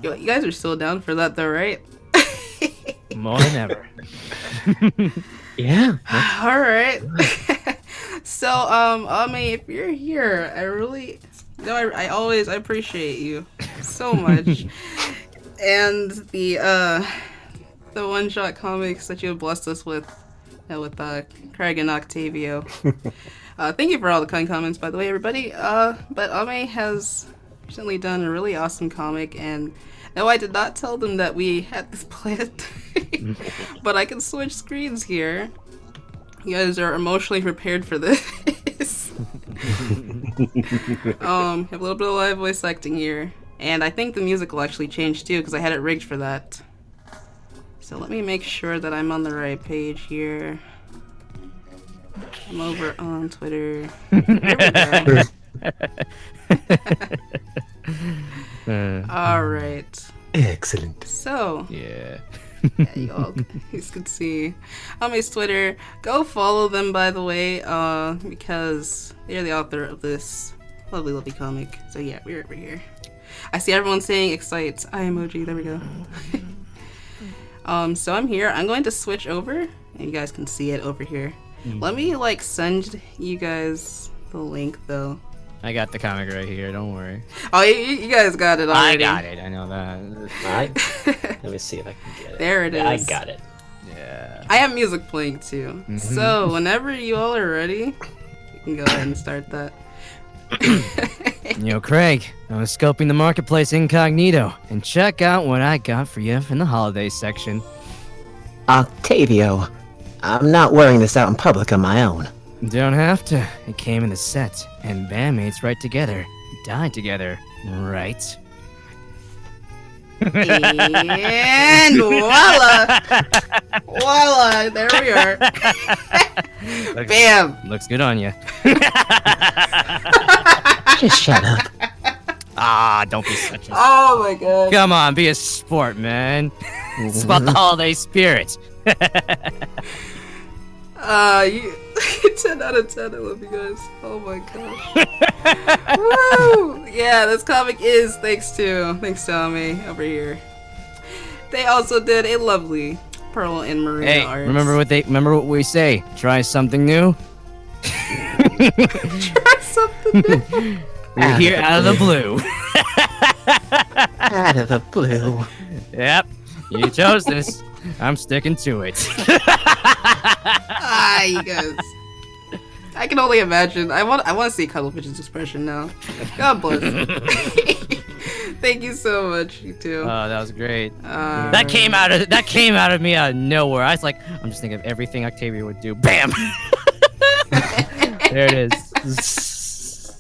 Yo, you guys are still down for that though, right? More than ever. Yeah. All right. So, Ame, if you're here, I really, I appreciate you so much, and the one-shot comics that you have blessed us with Craig and Octavio. Thank you for all the kind comments, by the way, everybody. But Ame has recently done a really awesome comic, and no, I did not tell them that we had this planned, but I can switch screens here. You guys are emotionally prepared for this. Have a little bit of live voice acting here, and I think the music will actually change too because I had it rigged for that. So let me make sure that I'm on the right page here. I'm over on Twitter. There we go. All right. Excellent. So. Yeah. Yeah, you all guys can see Ame's Twitter. Go follow them, by the way, because they're the author of this lovely comic. So yeah, we're over here. I see everyone saying excites. Eye emoji. There we go. So I'm here. I'm going to switch over, and you guys can see it over here. Let me send you guys the link though. I got the comic right here. Don't worry. Oh, you guys got it already. I got it. I know that. Let me see if I can get it. There it is. I got it. Yeah. I have music playing too. So whenever you all are ready, you can go ahead and start that. Yo, Craig, I was scoping the marketplace incognito, and check out what I got for you in the holiday section. Octavio, I'm not wearing this out in public on my own. Don't have to. It came in the set, and bandmates right together, died together, right? And voila! Voila! There we are. Bam! Looks good on you. Just shut up. Ah, don't be such a... Oh my god. Come on, be a sport, man. It's about the holiday spirit. You 10 out of 10. I love you guys. Oh my gosh. Woo! Yeah, this comic is thanks to Tommy over here. They also did a lovely Pearl and Marina Hey, art. remember what we say? Try something new. Try something new. We're here out of the blue. Out of the blue. Yep, you chose this. I'm sticking to it. Ah, you guys. I can only imagine. I want to see Cuddlefish's expression now. God bless. Thank you so much, you two. Oh, that was great. That came out of me out of nowhere. I was like, I'm just thinking of everything Octavia would do. Bam. There it is.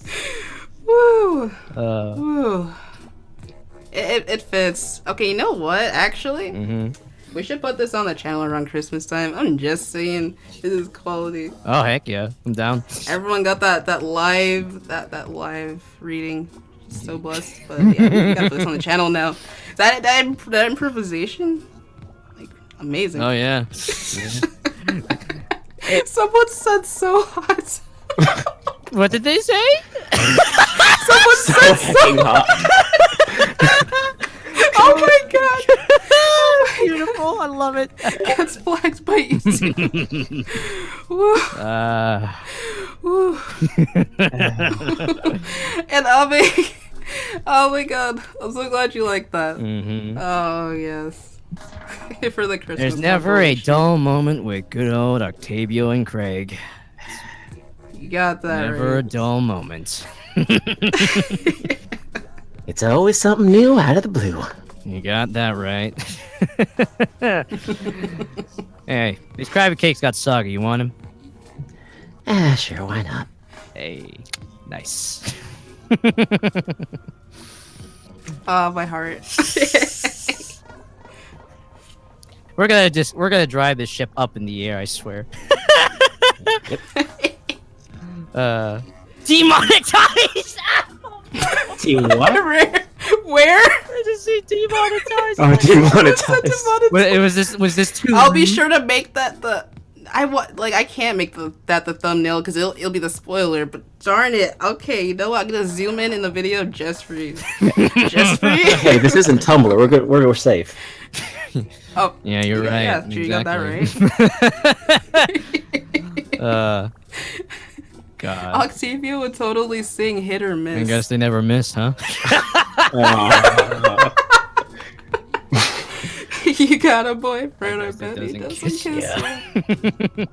Woo. Uh, Woo. It fits. Okay, you know what? Actually, we should put this on the channel around Christmas time. I'm just saying, this is quality. Oh heck yeah, I'm down. Everyone got that live reading. So blessed. But yeah, we gotta put this on the channel now. That improvisation, like amazing. Oh yeah. Someone said so hot. What did they say? Someone said so hot. Oh my god. Beautiful, I love it. Gets flagged by easy. Woo. Woo. And oh my god, I'm so glad you like that. Oh yes. For the Christmas. There's never a celebration. dull moment with good old Octavio and Craig. You got that Never a right. dull moment. It's always something new out of the blue. You got that right. Hey, these Krabby Cakes got soggy. You want them? Sure, why not? Hey, nice. Oh, my heart. We're gonna drive this ship up in the air, I swear. Demonetized! Team what? Where? I just see demonetized. Oh, demonetized. Was this too? I'll be sure to make that I can't make that the thumbnail because it'll be the spoiler. But darn it. Okay, you know what? I'm gonna zoom in the video just for you. Just for you. Hey, this isn't Tumblr. We're good. We're safe. Oh. Yeah, you're right. Yeah, sure, you got that right. God. Octavia would totally sing hit or miss. I guess they never miss, huh? You got a boyfriend, I guess it bet he doesn't doesn't kiss kiss you.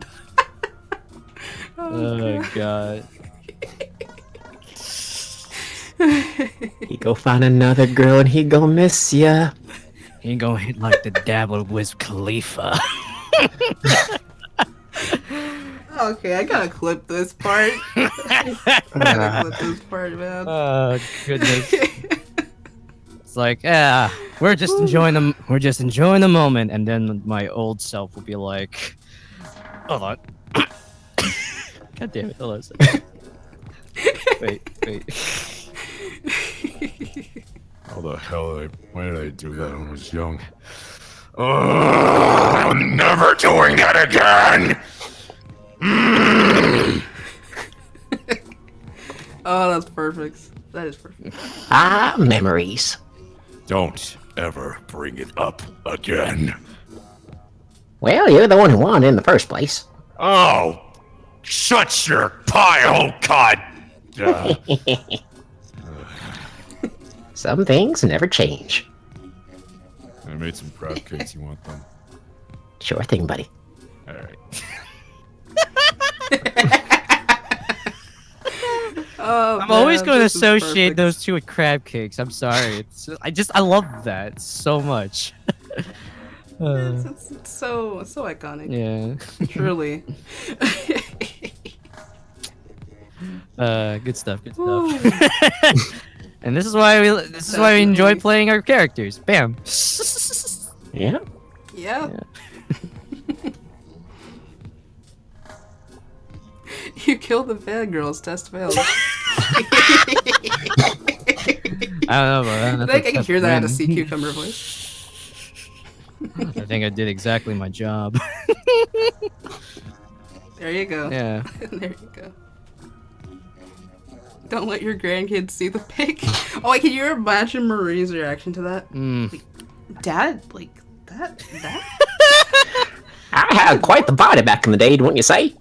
Oh God. He go find another girl and he go miss ya. He ain't gonna hit like the dabble Wiz Khalifa. Okay, I gotta clip this part. I gotta clip this part, man. Oh goodness. It's like, we're just enjoying the moment, and then my old self will be like, hold on. God damn it, hold on a second. Wait. How the hell why did I do that when I was young? Oh, I'm never doing that again! Oh, that's perfect. That is perfect. Ah, memories. Don't ever bring it up again. Well, you're the one who wanted in the first place. Oh, shut your pile, God! Some things never change. I made some crab cakes. You want them? Sure thing, buddy. All right. Oh, I'm always man, going to this is associate perfect. those two with crab cakes. I'm sorry. I love that so much. It's so iconic. Yeah. Truly. Good stuff. Ooh. And this is why we enjoy playing our characters. Bam. Yeah. Yeah. You killed the bad girls. Test failed. I don't know about that. I think I can hear that in a sea cucumber voice. I think I did exactly my job. There you go. Yeah. There you go. Don't let your grandkids see the pig. Oh, wait, can you imagine Marie's reaction to that? Like, Dad, like, that? I had quite the body back in the day, wouldn't you say?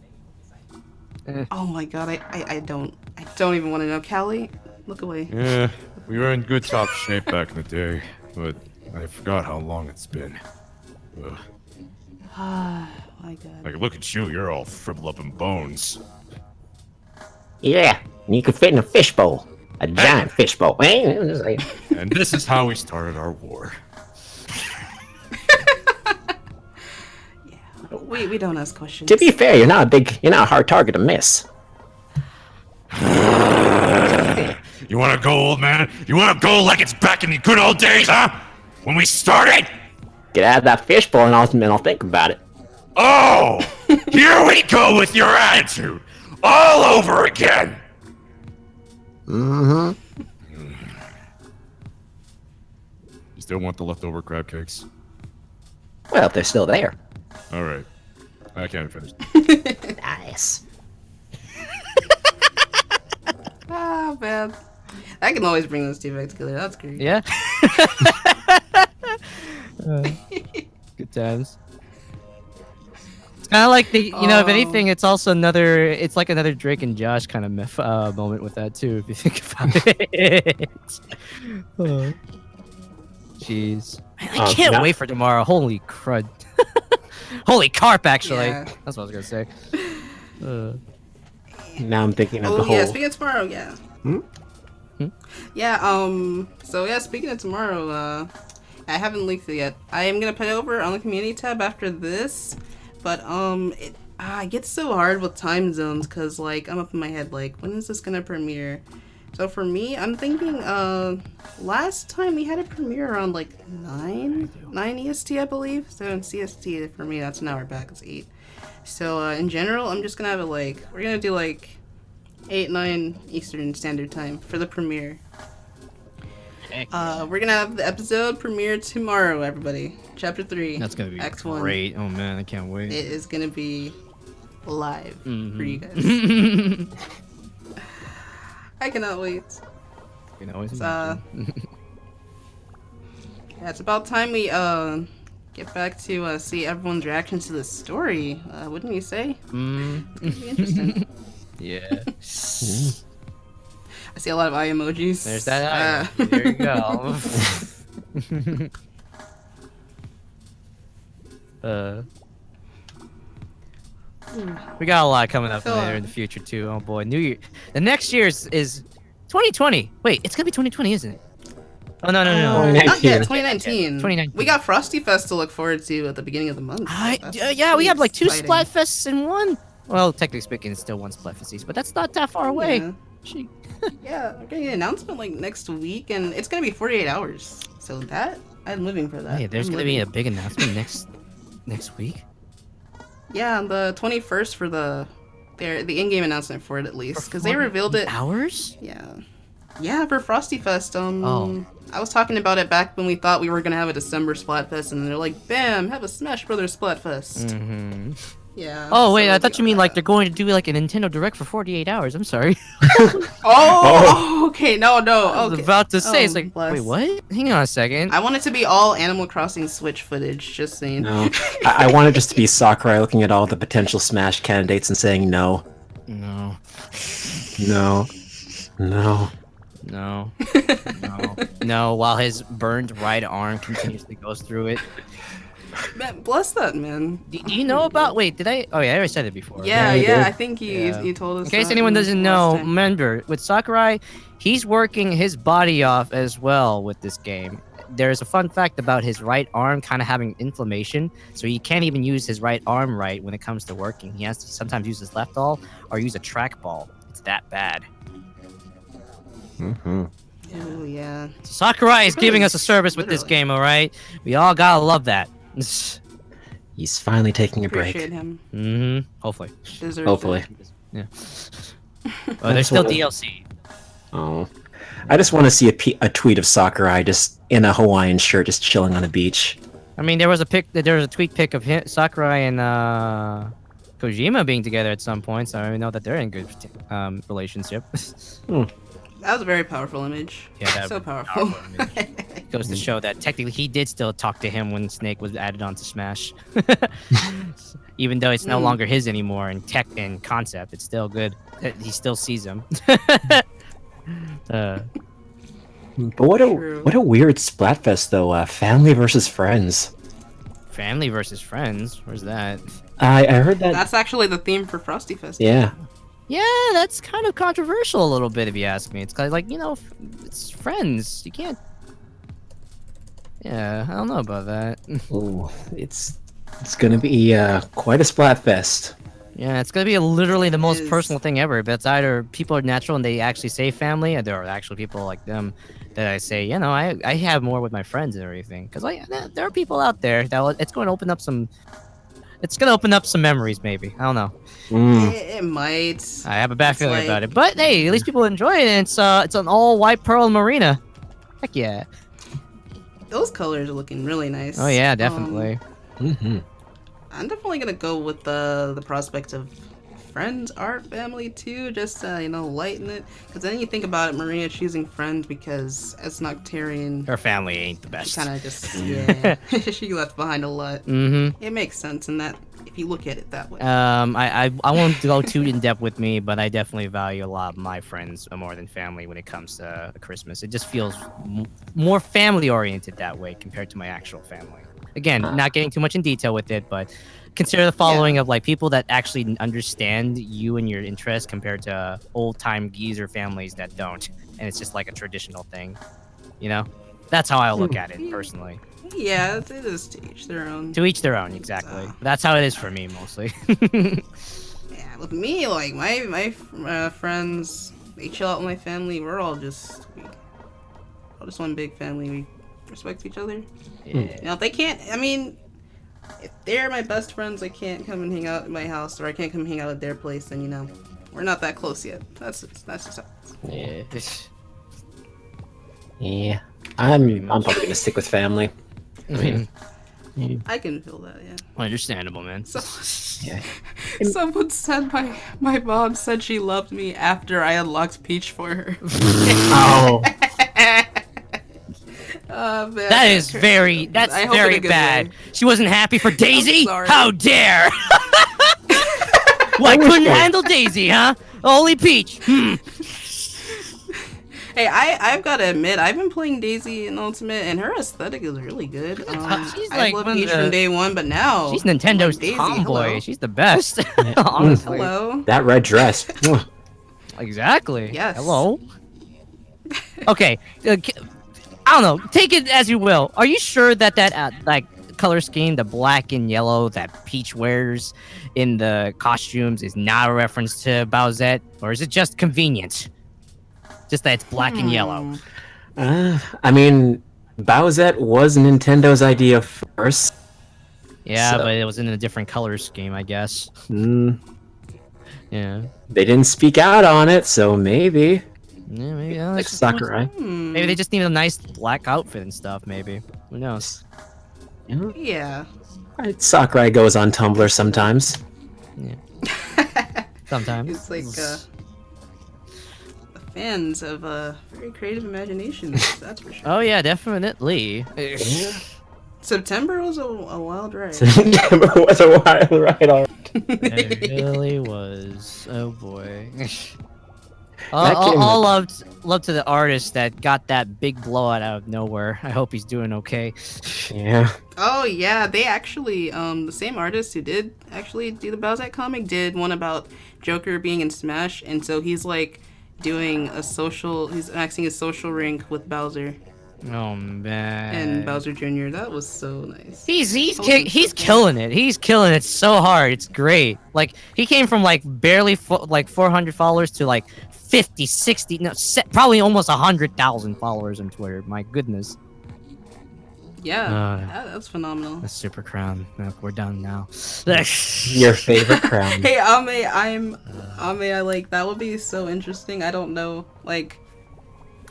Oh my god, I don't even want to know. Callie, look away. Yeah, we were in good top shape back in the day, but I forgot how long it's been. Ugh. Ah, my god. Like, look at you, you're all shriveled up in bones. Yeah, and you could fit in a fishbowl. A giant fishbowl. Eh? And this is how we started our war. We don't ask questions. To be fair, you're not a hard target to miss. You wanna go, old man? You wanna go like it's back in the good old days, huh? When we started? Get out of that fishbowl and I'll think about it. Oh! Here we go with your attitude! All over again! Mm-hmm. You still want the leftover crab cakes? Well, if they're still there. Alright. I can't finish. Nice. Ah, man. I can always bring those two back together. That's great. Yeah. Good times. It's kind of like the, if anything, it's also it's like another Drake and Josh kind of moment with that too, if you think about it. Jeez. Man, I can't wait for tomorrow. Holy crud. Holy carp, actually. Yeah. That's what I was gonna say. Now I'm thinking of the Oh whole. yeah, speaking of tomorrow, yeah. Yeah, so yeah, speaking of tomorrow, I haven't leaked it yet. I am gonna put it over on the community tab after this, but it gets so hard with time zones because like I'm up in my head like when is this gonna premiere? So for me, I'm thinking last time we had a premiere around like 9 EST, I believe. So in CST for me, that's an hour back. It's 8. So in general, I'm just gonna have it like we're gonna do like 8-9 Eastern Standard Time for the premiere. We're gonna have the episode premiere tomorrow, everybody. Chapter 3. That's gonna be X1. great. Oh man, I can't wait. It is gonna be live for you guys. I cannot wait. You can always Yeah, it's about time we get back to see everyone's reactions to the story. Wouldn't you say? It's gonna be interesting. Yeah. I see a lot of eye emojis. There's that eye. There you go. We got a lot coming up later in the future too. Oh boy, New Year. The next year is 2020. Wait, it's gonna be 2020, isn't it? Oh no. Not yet. 2019. 2019. We got Frosty Fest to look forward to at the beginning of the month. Yeah, we have like 2 exciting. Splatfests in one. Well, technically speaking, it's still 1 Splatfest, but that's not that far away. Yeah. Gee. Yeah, we're getting an announcement like next week, and it's gonna be 48 hours. So that I'm living for that. Hey, there's gonna be a big announcement next week. Yeah, on the 21st for the in-game announcement for it at least, because they revealed it. Hours? Yeah, for Frosty Fest. I was talking about it back when we thought we were gonna have a December Splatfest, and they're like, "Bam, have a Smash Brothers Splatfest." Mm-hmm. Yeah. Oh wait, so I thought you mean like they're going to do like a Nintendo Direct for 48 hours. I'm sorry. Okay, no. I was about to say, it's like, bless. wait, what? Hang on a second. I want it to be all Animal Crossing Switch footage. Just saying. No, I want it just to be Sakurai looking at all the potential Smash candidates and saying no. No. While his burned right arm continuously goes through it. Man, bless that man. Do you know about? Wait, did I? Oh yeah, I already said it before. Yeah, you did. I think you told us. In case that anyone doesn't last know, time. remember with Sakurai, he's working his body off as well with this game. There's a fun fact about his right arm kind of having inflammation, so he can't even use his right arm right when it comes to working. He has to sometimes use his left ball or use a trackball. It's that bad. Mm-hmm. Oh yeah. Sakurai is giving us a service with this Literally. game, alright? We all gotta love that. He's finally taking a break. Appreciate him. Mm-hmm. Hopefully. Deserves Hopefully. it. Yeah. Oh, there's still DLC. Oh. I just want to see a tweet of Sakurai just in a Hawaiian shirt, just chilling on a beach. I mean, there was a tweet pic of Sakurai and Kojima being together at some point, so I know that they're in good relationship. That was a very powerful image. Yeah, that So was a powerful. image. Goes to show that technically he did still talk to him when Snake was added onto Smash. Even though it's no longer his anymore in tech and concept, it's still good. He still sees him. But what a weird Splatfest though. Family versus friends. Family versus friends? Where's that? I heard that. That's actually the theme for Frosty Fest. Yeah. Yeah, that's kind of controversial a little bit if you ask me. It's kind of like, you know, it's friends. You can't... Yeah, I don't know about that. Ooh, it's gonna be quite a Splatfest. Yeah, it's gonna be literally the most is. personal thing ever. But it's either people are natural and they actually say family, and there are actually people like them that I say, you know, I have more with my friends and everything. Because there are people out there that it's going to open up some... It's gonna open up some memories, maybe. I don't know. It might. I have a bad It's feeling like- about it, but hey, at least people enjoy it. And it's an all white pearl marina. Heck yeah! Those colors are looking really nice. Oh yeah, definitely. I'm definitely gonna go with the prospect of friends are family too, just to, you know, lighten it. Because then you think about it, Marina choosing friends because as Noctarian, Her family ain't the she best. kind of just she left behind a lot. Mm-hmm. It makes sense in that if you look at it that way. I won't go too in depth with me, but I definitely value a lot of my friends more than family when it comes to Christmas. It just feels more family oriented that way compared to my actual family. Again, not getting too much in detail with it, but consider the following of like people that actually understand you and your interests compared to old time geezer families that don't, and it's just like a traditional thing, you know. That's how I look at it personally. Yeah, it is to each their own. To each their own, exactly. That's how it is for me mostly. Yeah, with me, like my friends, they chill out with my family. We're all just one big family. We respect each other. Yeah. You know, if they can't, I mean, if they're my best friends, they can't come and hang out at my house, or I can't come hang out at their place, then, you know, we're not that close yet. That's just how it is. Yeah. Yeah. I'm probably gonna stick with family. I mean, I can feel that, yeah. Understandable, man. So, yeah. someone said my mom said she loved me after I unlocked Peach for her. Oh. Oh, man, That's very I hope in a very good bad. way. She wasn't happy for Daisy? sorry. How dare! Why couldn't handle Daisy, huh? Only Peach. Hey, I've got to admit, I've been playing Daisy in Ultimate, and her aesthetic is really good. She's I like love one of Peach the- from day one, but now She's Nintendo's Daisy, tomboy. hello. She's the best. Honestly. Hello. That red dress. Mwah. Exactly. Yes. Hello. Okay. I don't know. Take it as you will. Are you sure that like color scheme, the black and yellow that Peach wears in the costumes, is not a reference to Bowsette, or is it just convenient? Just that it's black and yellow. I mean, Bowsette was Nintendo's idea first. Yeah, So- but it was in a different color scheme, I guess. Mm, Yeah. they didn't speak out on it, so maybe. Yeah, maybe. Like Sakurai. Maybe they just need a nice black outfit and stuff. Maybe. Who knows? Yeah. Right, Sakurai goes on Tumblr sometimes. Sometimes. It's like fans of very creative imaginations. That's for sure. Oh yeah, definitely. September was a wild ride. It was a wild ride already. It really was. Oh boy. That game- All love to the artist that got that big blowout out of nowhere. I hope he's doing okay. Yeah. Oh yeah, they actually the same artist who did actually do the Bowsette comic did one about Joker being in Smash, and so he's like doing he's acting a social rink with Bowser. Oh man. And Bowser Jr. That was so nice. He's killing it. He's killing it so hard. It's great. Like he came from like barely like 400 followers to like 50, 60, no, probably almost 100,000 followers on Twitter. My goodness. Yeah, that's phenomenal. The super crown. Look, we're done now. Your favorite crown. Hey, Ame, I like that would be so interesting. I don't know, like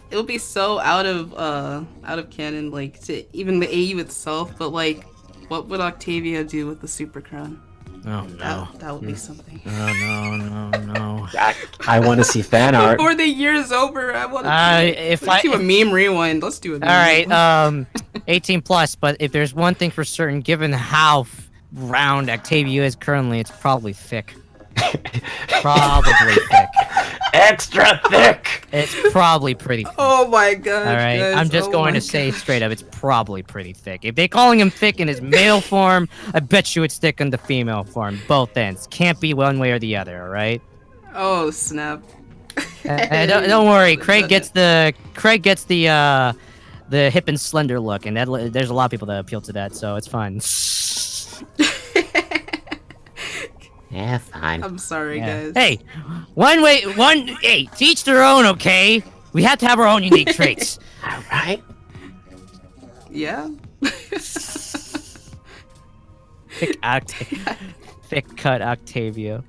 it would be so out of canon, like to even the AU itself. But like, what would Octavia do with the super crown? Oh no. That would be something. Oh no. I want to see fan art. Before the year's over, I want to do a meme rewind. Let's do a meme Alright, 18 plus, but if there's one thing for certain, given how round Octavia is currently, it's probably thick. Probably thick. Extra thick! It's probably pretty thick. Oh my god. Alright, guys. I'm just going to say straight up, it's probably pretty thick. If they're calling him thick in his male form, I bet you it's thick in the female form. Both ends. Can't be one way or the other, alright? Oh snap. Don't worry, Craig gets the hip and slender look, and there's a lot of people that appeal to that, so it's fine. Yeah, fine. I'm sorry, guys. Hey, hey, to each their own, okay? We have to have our own unique traits. All right. Yeah. Thick cut Octavia.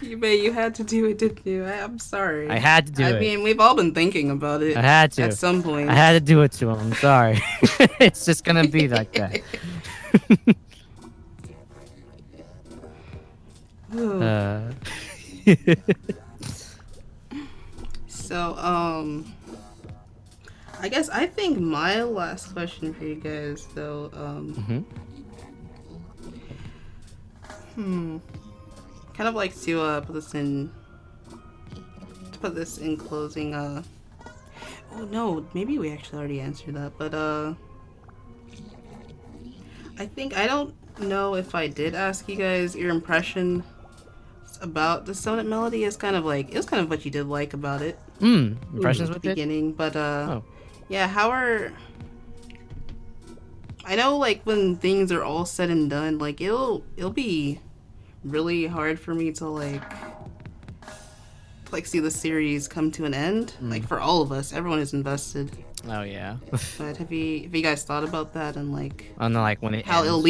You had to do it, didn't you? I'm sorry. I had to do it. I mean, we've all been thinking about it. I had to. At some point. I had to do it to him. I'm sorry. It's just gonna be like that. So, I think my last question for you guys, though, kind of like to put this in closing. Oh no, maybe we actually already answered that, but I don't know if I did ask you guys your impression about the Dissonant melody. Is kind of like it was kind of what you did like about it. Impressions at with the it? beginning, but Oh. yeah, I know, like, when things are all said and done, like, it'll be really hard for me to like see the series come to an end. Like, for all of us, everyone is invested. Oh yeah. But have you guys thought about that and like On like when it how ends. it'll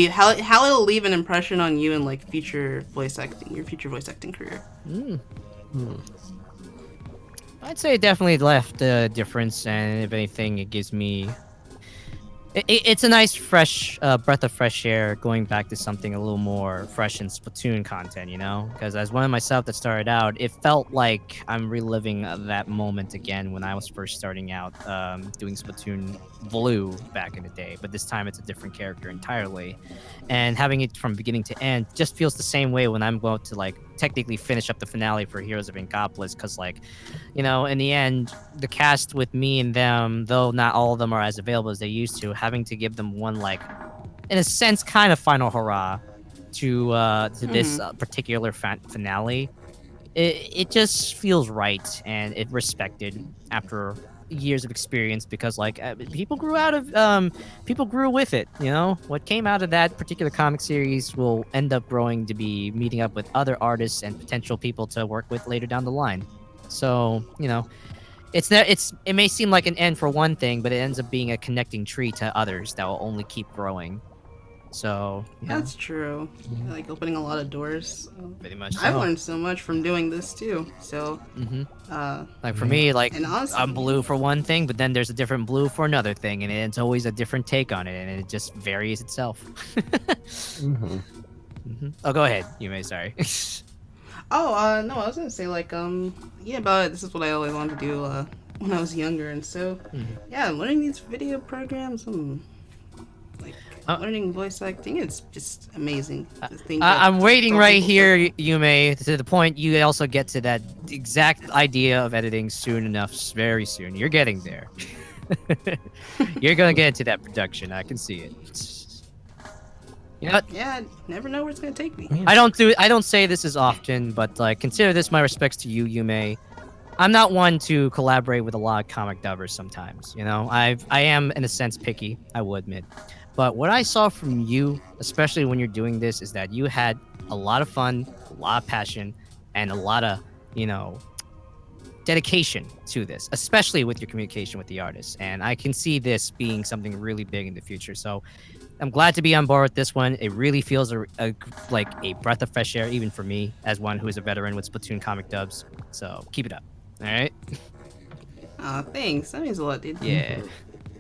leave an impression on you in like your future voice acting career? I'd say it definitely left a difference, and if anything, it gives me. It's a nice, fresh breath of fresh air going back to something a little more fresh in Splatoon content, you know? Because as one of myself that started out, it felt like I'm reliving that moment again when I was first starting out doing Splatoon Blue back in the day. But this time it's a different character entirely. And having it from beginning to end just feels the same way when I'm going to like technically finish up the finale for Heroes of Inkopolis, because like, you know, in the end, the cast with me and them, though not all of them are as available as they used to, having to give them one like, in a sense, kind of final hurrah to this particular finale, it just feels right, and it respected after years of experience, because like people grew with it, you know. What came out of that particular comic series will end up growing to be meeting up with other artists and potential people to work with later down the line. So, you know, it may seem like an end for one thing, but it ends up being a connecting tree to others that will only keep growing. So yeah. That's true. Like opening a lot of doors. Pretty much I've so. learned so much from doing this too. So Like for me, like and honestly, I'm blue for one thing, but then there's a different blue for another thing, and it's always a different take on it, and it just varies itself. Oh, go ahead, Yume. Sorry. no, I was gonna say like yeah, but this is what I always wanted to do when I was younger, and so yeah, learning these video programs, like learning voice acting, it's just amazing. To think that I'm waiting some right people here, Yume, to the point you also get to that exact idea of editing soon enough, very soon. You're getting there. You're gonna get into that production. I can see it. You know what? Yeah, never know where it's gonna take me. I don't say this as often, but like consider this my respects to you, Yume. I'm not one to collaborate with a lot of comic dubbers sometimes, you know? I am, in a sense, picky, I will admit. But what I saw from you, especially when you're doing this, is that you had a lot of fun, a lot of passion, and a lot of, you know, dedication to this, especially with your communication with the artists. And I can see this being something really big in the future. So I'm glad to be on board with this one. It really feels like a breath of fresh air, even for me, as one who is a veteran with Splatoon comic dubs. So keep it up. All right. Aw, thanks. That means a lot, dude. Yeah.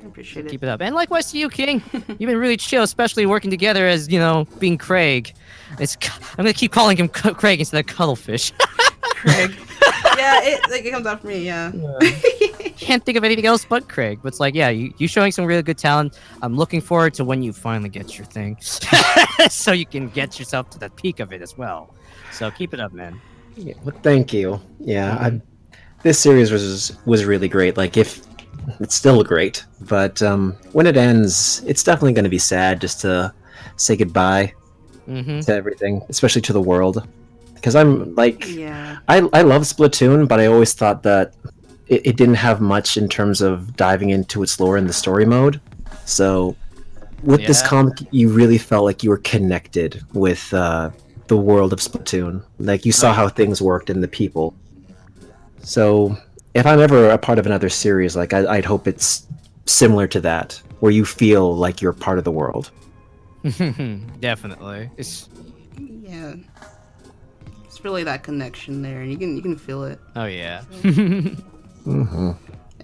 I appreciate it. Keep it up. And likewise to you, King. You've been really chill, especially working together as, you know, being Craig. I'm going to keep calling him Craig instead of Cuttlefish. Craig. Yeah, it comes out for me, yeah. Can't think of anything else but Craig. But it's like, yeah, you showing some really good talent. I'm looking forward to when you finally get your thing. So you can get yourself to the peak of it as well. So keep it up, man. Yeah, well, thank you. Yeah, this series was really great. Like, if it's still great, but when it ends, it's definitely going to be sad just to say goodbye to everything, especially to the world. Because I'm like, I love Splatoon, but I always thought that it didn't have much in terms of diving into its lore in the story mode. So with this comic, you really felt like you were connected with the world of Splatoon. Like, you saw how things worked and the people. So if I'm ever a part of another series, like I'd hope it's similar to that, where you feel like you're part of the world. Definitely. Yeah. It's really that connection there, and you can feel it. Oh yeah.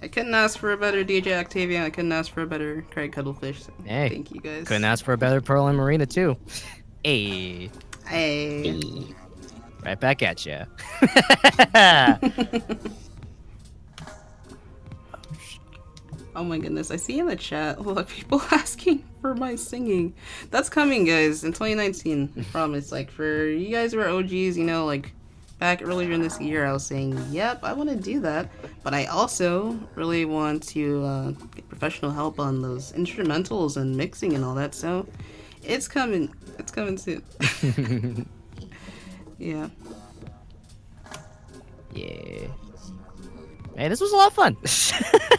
I couldn't ask for a better DJ Octavian. I couldn't ask for a better Craig Cuttlefish. So Hey, thank you guys. couldn't ask for a better Pearl and Marina too. Hey. Hey. Right back at ya. Oh my goodness, I see in the chat a lot of people asking for my singing. That's coming, guys, in 2019. I promise. Like, for you guys who are OGs, you know, like, back earlier in this year, I was saying, yep, I want to do that. But I also really want to get professional help on those instrumentals and mixing and all that. So, it's coming. It's coming soon. Yeah. Yeah. Hey, this was a lot of fun.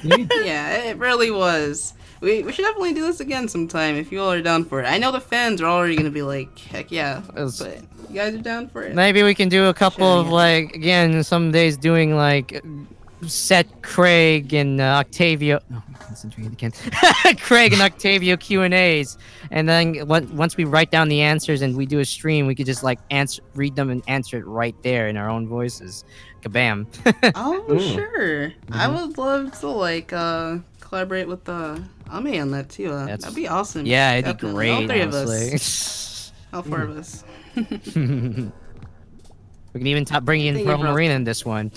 Yeah, it really was. We should definitely do this again sometime if you all are down for it. I know the fans are already gonna be like, heck yeah, but you guys are down for it? Maybe we can do a couple of, like, again, some days doing, like, set Craig and Octavio. No, concentrate again. Craig and Octavio Q&As, and then once we write down the answers and we do a stream, we could just like read them and answer it right there in our own voices. Kabam! Oh, sure. I would love to like collaborate with Ame on that too. That'd be awesome. Yeah, it'd Definitely. be great. All three honestly. of us. All four of us. We can even bring in Pearl Marina in this one.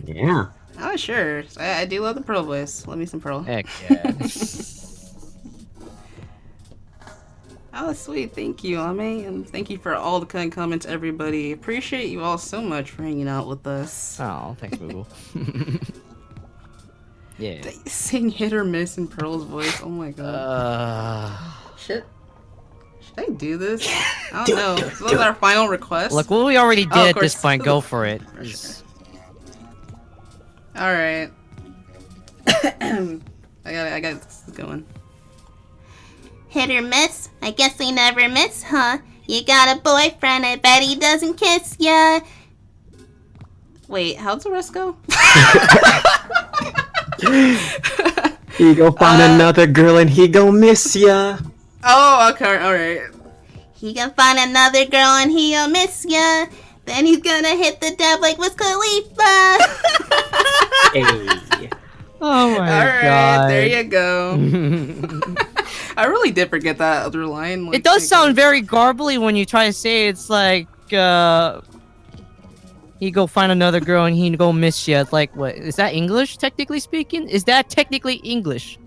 Yeah. Oh, sure. I do love the Pearl voice. Love me some Pearl. Heck yeah. Oh, sweet. Thank you, Ame. And thank you for all the kind comments, everybody. Appreciate you all so much for hanging out with us. Oh, thanks, Boo Boo. Yeah. They sing hit or miss in Pearl's voice. Oh my god. Shit. Should I do this? I don't know. This was our final request. Look, what we already did at this point. Go for it. Alright. I got this going. Hit or miss? I guess we never miss, huh? You got a boyfriend, I bet he doesn't kiss ya. Wait, how's the rest go? He go find another girl and he gon' miss ya. Oh, okay, alright. He gonna find another girl and he'll miss ya. Then he's gonna hit the dab like Wiz Khalifa. Hey. Oh my Alright, god. there you go. I really did forget that other line. Like, It does sound very garbly when you try to say it's like, he go find another girl and he go miss you. It's like, what? Is that English, technically speaking? Is that technically English?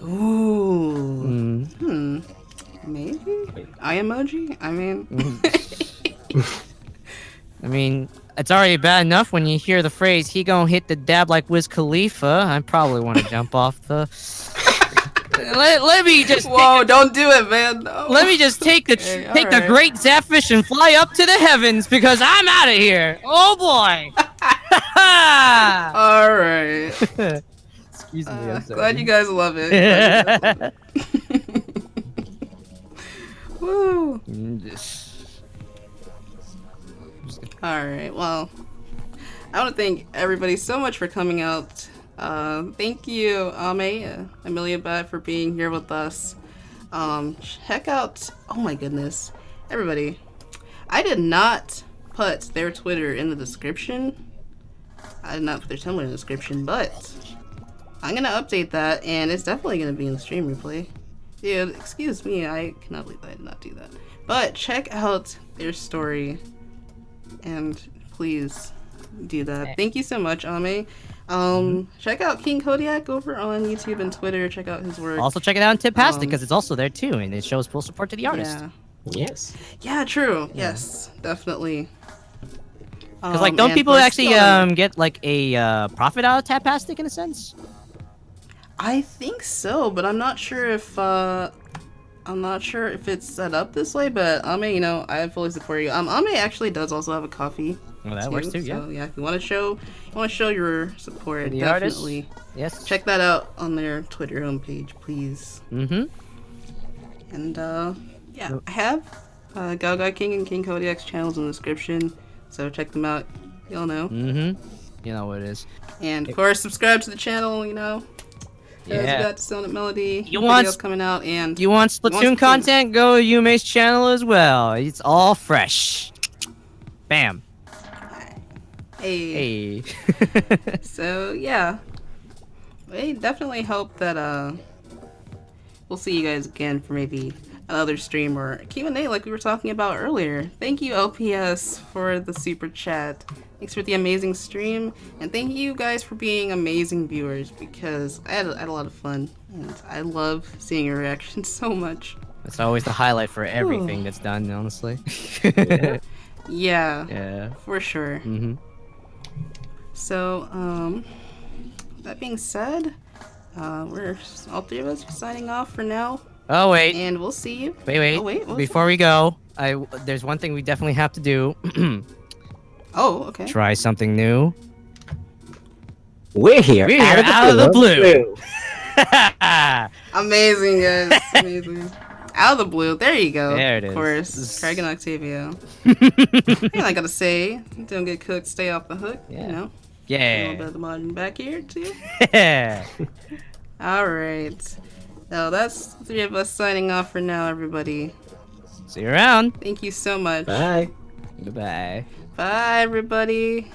Ooh. Maybe? Eye emoji? I mean... It's already bad enough when you hear the phrase, he gonna hit the dab like Wiz Khalifa. I probably want to jump off the... let me just... Whoa, don't do it, man. No. Let me just take the the great Zapfish and fly up to the heavens because I'm out of here. Oh boy. All right. Excuse me. I'm sorry. Glad you guys love it. Glad you guys love it. Woo. All right. Well, I want to thank everybody so much for coming out. Thank you, Amyliobat, for being here with us. Check out. Oh my goodness, everybody! I did not put their Twitter in the description. I did not put their Tumblr in the description, but I'm gonna update that, and it's definitely gonna be in the stream replay. Dude, excuse me, I cannot believe I did not do that. But check out their story, and please do that. Thank you so much, Ame. Check out King Kodiak over on YouTube and Twitter. Check out his work. Also check it out on Tipastic because it's also there too, and it shows full support to the artist. Yeah. Yes. Yeah, true. Yes, definitely. Because like, don't and people for actually Stone, get like a profit out of Tapastic in a sense? I think so, but I'm not sure if it's set up this way. But Ame, you know, I fully support you. Ame actually does also have a coffee. Well, that works too. Yeah. So yeah, if you want to show your support, The definitely. artist? Yes. Check that out on their Twitter homepage, please. Mm-hmm. And yeah, I have GaoGaiKing and King Kodiak's channels in the description, so check them out. Y'all know. Mm-hmm. You know what it is. And of course, subscribe to the channel. You know. Yeah. We got Dissonant Melody. You want videos coming out, and You want Splatoon content? Go to Yume's channel as well. It's all fresh. Bam. Hey. Hey. So yeah, I definitely hope that we'll see you guys again for maybe another stream or Q&A like we were talking about earlier. Thank you, OPS, for the super chat. Thanks for the amazing stream, and thank you guys for being amazing viewers, because I had a lot of fun, and I love seeing your reactions so much. That's always the highlight for everything that's done, honestly. Yeah, Yeah. for sure. Mm-hmm. So, that being said, we're all three of us are signing off for now, Oh wait. and we'll see you. Wait. Oh, wait, what was Before we go, there's one thing we definitely have to do. Oh, okay. Try something new. We're here. We're here out of the blue. Amazing, guys. Amazing. Out of the blue. There you go. There it is. Of course. Craig and Octavio. And I gotta say, don't get cooked, stay off the hook. Yeah. You know? A little Yeah. bit of the mod in the back here, too. Yeah. Alright. So that's the three of us signing off for now, everybody. See you around. Thank you so much. Bye. Goodbye. Bye, everybody.